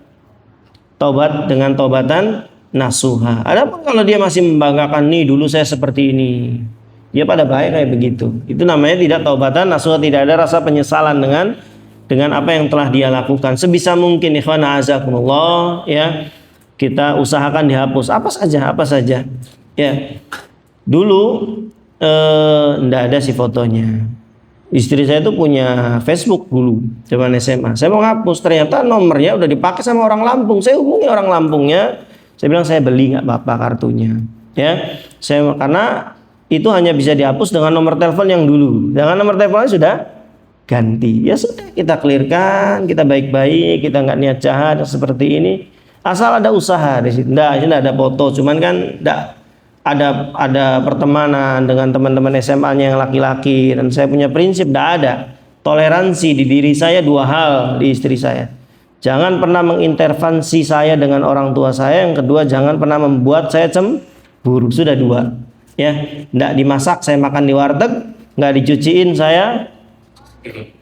taubat dengan taubatan nasuha. Adapun kalau dia masih membanggakan, nih dulu saya seperti ini, dia pada baik kayak begitu. Itu namanya tidak taubatan nasuha, tidak ada rasa penyesalan dengan apa yang telah dia lakukan. Sebisa mungkin ikhwan a'azakumullah, ya, kita usahakan dihapus apa saja. Ya. Dulu enggak ada sih fotonya. Istri saya itu punya Facebook dulu zaman SMA. Saya mau ngapus, ternyata nomornya udah dipakai sama orang Lampung. Saya hubungi orang Lampungnya. Saya bilang saya beli nggak apa-apa kartunya. Ya, karena itu hanya bisa dihapus dengan nomor telepon yang dulu. Dengan nomor teleponnya sudah ganti. Ya sudah, kita clearkan, kita baik-baik, kita nggak niat jahat seperti ini. Asal ada usaha di situ. Nggak ada foto, cuman kan nggak ada pertemanan dengan teman-teman SMA-nya yang laki-laki, dan saya punya prinsip tidak ada toleransi di diri saya dua hal di istri saya. Jangan pernah mengintervensi saya dengan orang tua saya. Yang kedua, jangan pernah membuat saya cemburu. Sudah dua. Ya, tidak dimasak saya makan di warteg, nggak dicuciin saya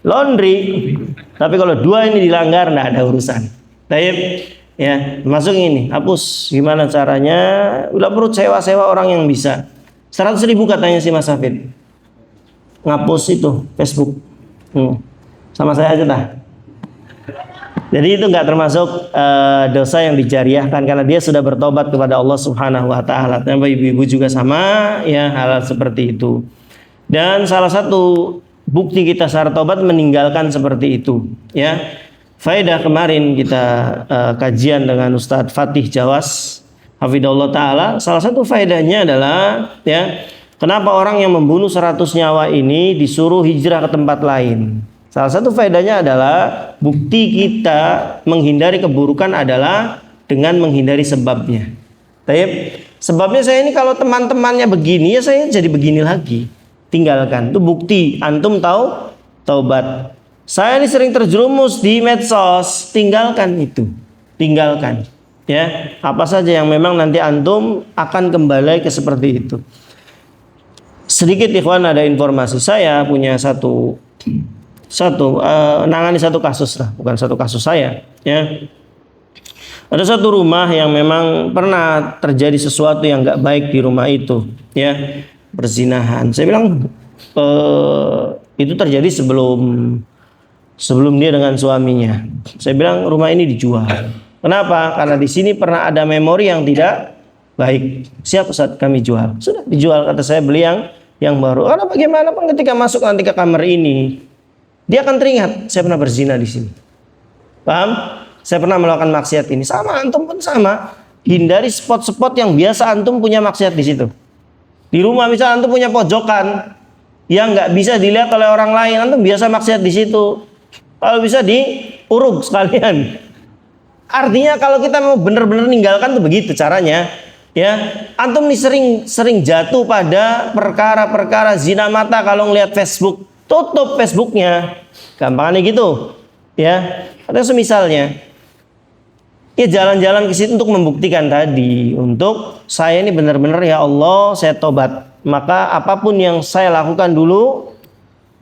laundry. Tapi kalau dua ini dilanggar, tidak ada urusan. Taib. Ya, masuk ini, hapus. Gimana caranya? Udah perlu sewa orang yang bisa. 100.000 katanya si Mas Hafid. Ngapus itu Facebook. Sama saya aja dah. Jadi itu nggak termasuk dosa yang dijariahkan karena dia sudah bertobat kepada Allah Subhanahu Wa Taala. Dan ibu-ibu juga sama, ya, hal seperti itu. Dan salah satu bukti kita secara tobat meninggalkan seperti itu, ya. Faedah kemarin kita kajian dengan Ustadz Fatih Jawas hafidhahullah taala. Salah satu faedahnya adalah, ya, kenapa orang yang membunuh 100 nyawa ini disuruh hijrah ke tempat lain. Salah satu faedahnya adalah bukti kita menghindari keburukan adalah dengan menghindari sebabnya. Tapi sebabnya saya ini kalau teman-temannya begini, ya saya jadi begini lagi. Tinggalkan. Itu bukti antum tahu taubat. Saya ini sering terjerumus di medsos, tinggalkan itu. Tinggalkan. Ya, apa saja yang memang nanti antum akan kembali ke seperti itu. Sedikit ikhwan, ada informasi, saya punya nangani satu kasus lah, bukan satu kasus saya, ya. Ada satu rumah yang memang pernah terjadi sesuatu yang nggak baik di rumah itu, ya, perzinahan. Saya bilang itu terjadi sebelum dia dengan suaminya. Saya bilang rumah ini dijual. Kenapa? Karena di sini pernah ada memori yang tidak baik. Siap Ustaz, kami jual. Sudah dijual, kata saya, beli yang baru. Karena bagaimanapun ketika masuk nanti ke kamar ini, dia akan teringat saya pernah berzina di sini. Paham? Saya pernah melakukan maksiat ini. Sama, antum pun sama. Hindari spot-spot yang biasa antum punya maksiat di situ. Di rumah misal antum punya pojokan yang nggak bisa dilihat oleh orang lain, antum biasa maksiat di situ. Kalau bisa diuruk sekalian. Artinya kalau kita mau benar-benar meninggalkan tuh begitu caranya. Ya, antum nih sering jatuh pada perkara-perkara zina mata kalau ngelihat Facebook, tutup Facebooknya. Gampangannya gitu. Ya, ada semisalnya. Ya, jalan-jalan ke situ untuk membuktikan tadi, untuk saya ini benar-benar, ya Allah, saya tobat. Maka apapun yang saya lakukan dulu,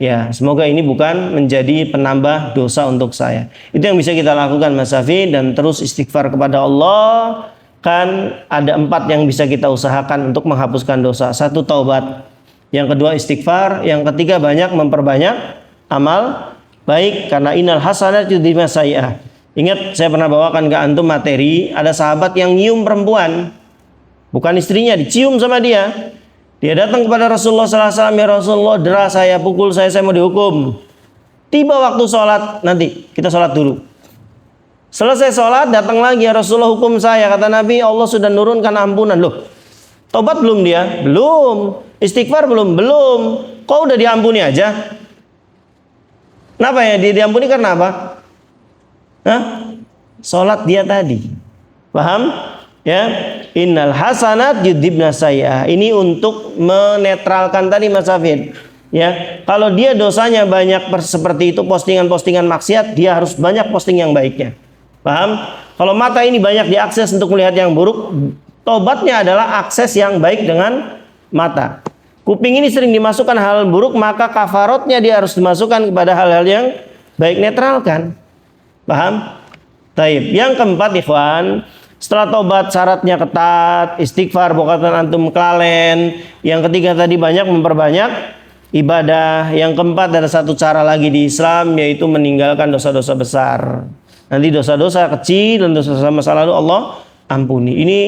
ya, semoga ini bukan menjadi penambah dosa untuk saya. Itu yang bisa kita lakukan Mas Safi, dan terus istighfar kepada Allah. Kan ada 4 yang bisa kita usahakan untuk menghapuskan dosa. 1, taubat. Yang kedua, istighfar. Yang ketiga, banyak memperbanyak amal baik, karena innal hasanat yudhibna sayyi'ah. Ingat, saya pernah bawakan ke antum materi, ada sahabat yang nyium perempuan, bukan istrinya, dicium sama dia. Dia datang kepada Rasulullah SAW, ya Rasulullah, dera saya, pukul saya mau dihukum. Tiba waktu sholat, nanti kita sholat dulu. Selesai sholat, datang lagi, ya Rasulullah, hukum saya. Kata Nabi, Allah sudah nurunkan ampunan. Loh, tobat belum dia? Belum. Istighfar belum? Belum. Kok udah diampuni aja? Kenapa ya? Dia diampuni karena apa? Sholat dia tadi. Paham? Ya, innal hasanat yudhibna sayyi'ah. Ini untuk menetralkan tadi Mas Hafid. Ya, kalau dia dosanya banyak seperti itu, postingan-postingan maksiat, dia harus banyak posting yang baiknya. Paham? Kalau mata ini banyak diakses untuk melihat yang buruk, tobatnya adalah akses yang baik dengan mata. Kuping ini sering dimasukkan hal buruk, maka kafarotnya dia harus dimasukkan kepada hal-hal yang baik, netralkan. Paham? Taib. Yang keempat, ikhwan, setelah tobat syaratnya ketat, istighfar bokatan antum kelalen. Yang ketiga tadi banyak memperbanyak ibadah. Yang keempat, ada satu cara lagi di Islam, yaitu meninggalkan dosa-dosa besar. Nanti dosa-dosa kecil dan dosa-dosa masa lalu Allah ampuni. Ini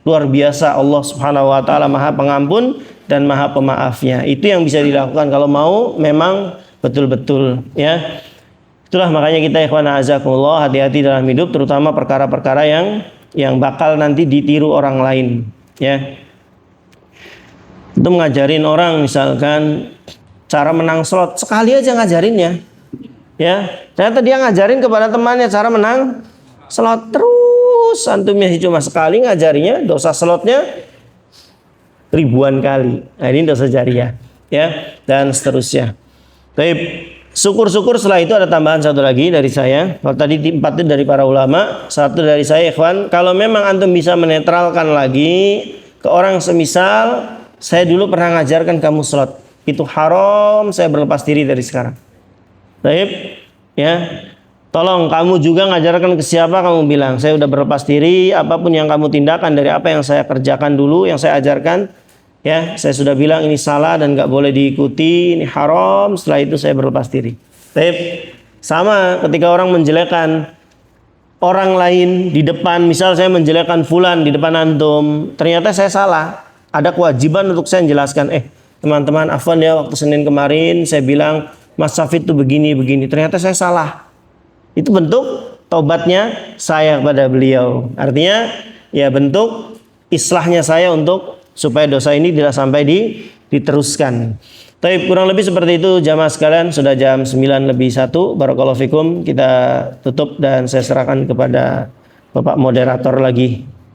luar biasa, Allah Subhanahu wa taala Maha Pengampun dan Maha Pemaafnya. Itu yang bisa dilakukan kalau mau memang betul-betul ya. Itulah makanya kita ikhwan azakumullah hati-hati dalam hidup, terutama perkara-perkara yang bakal nanti ditiru orang lain ya. Itu ngajarin orang misalkan cara menang slot, sekali aja ngajarinnya ya. Ternyata dia ngajarin kepada temannya cara menang slot, terus antumnya cuma sekali ngajarinya, dosa slotnya ribuan kali. Nah, ini dosa jariah ya, dan seterusnya. Baik, syukur-syukur setelah itu ada tambahan satu lagi dari saya. Kalau tadi 4 itu dari para ulama, 1 dari saya ikhwan. Kalau memang antum bisa menetralkan lagi ke orang semisal saya dulu pernah ngajarkan kamu slot, itu haram, saya berlepas diri dari sekarang. Baik ya. Tolong kamu juga ngajarkan ke siapa, kamu bilang saya udah berlepas diri, apapun yang kamu tindakan dari apa yang saya kerjakan dulu, yang saya ajarkan ya, saya sudah bilang ini salah dan gak boleh diikuti, ini haram, setelah itu saya berlepas diri. Baik. Sama ketika orang menjelekkan orang lain di depan, misal saya menjelekkan fulan di depan antum, ternyata saya salah, ada kewajiban untuk saya menjelaskan, teman-teman afwan ya, waktu Senin kemarin saya bilang Mas Safid itu begini, ternyata saya salah. Itu bentuk taubatnya saya kepada beliau. Artinya ya bentuk islahnya saya untuk supaya dosa ini tidak sampai diteruskan. Tapi kurang lebih seperti itu jamaah sekalian, sudah jam 9:01. Barakallahu fikum. Kita tutup dan saya serahkan kepada Bapak moderator lagi.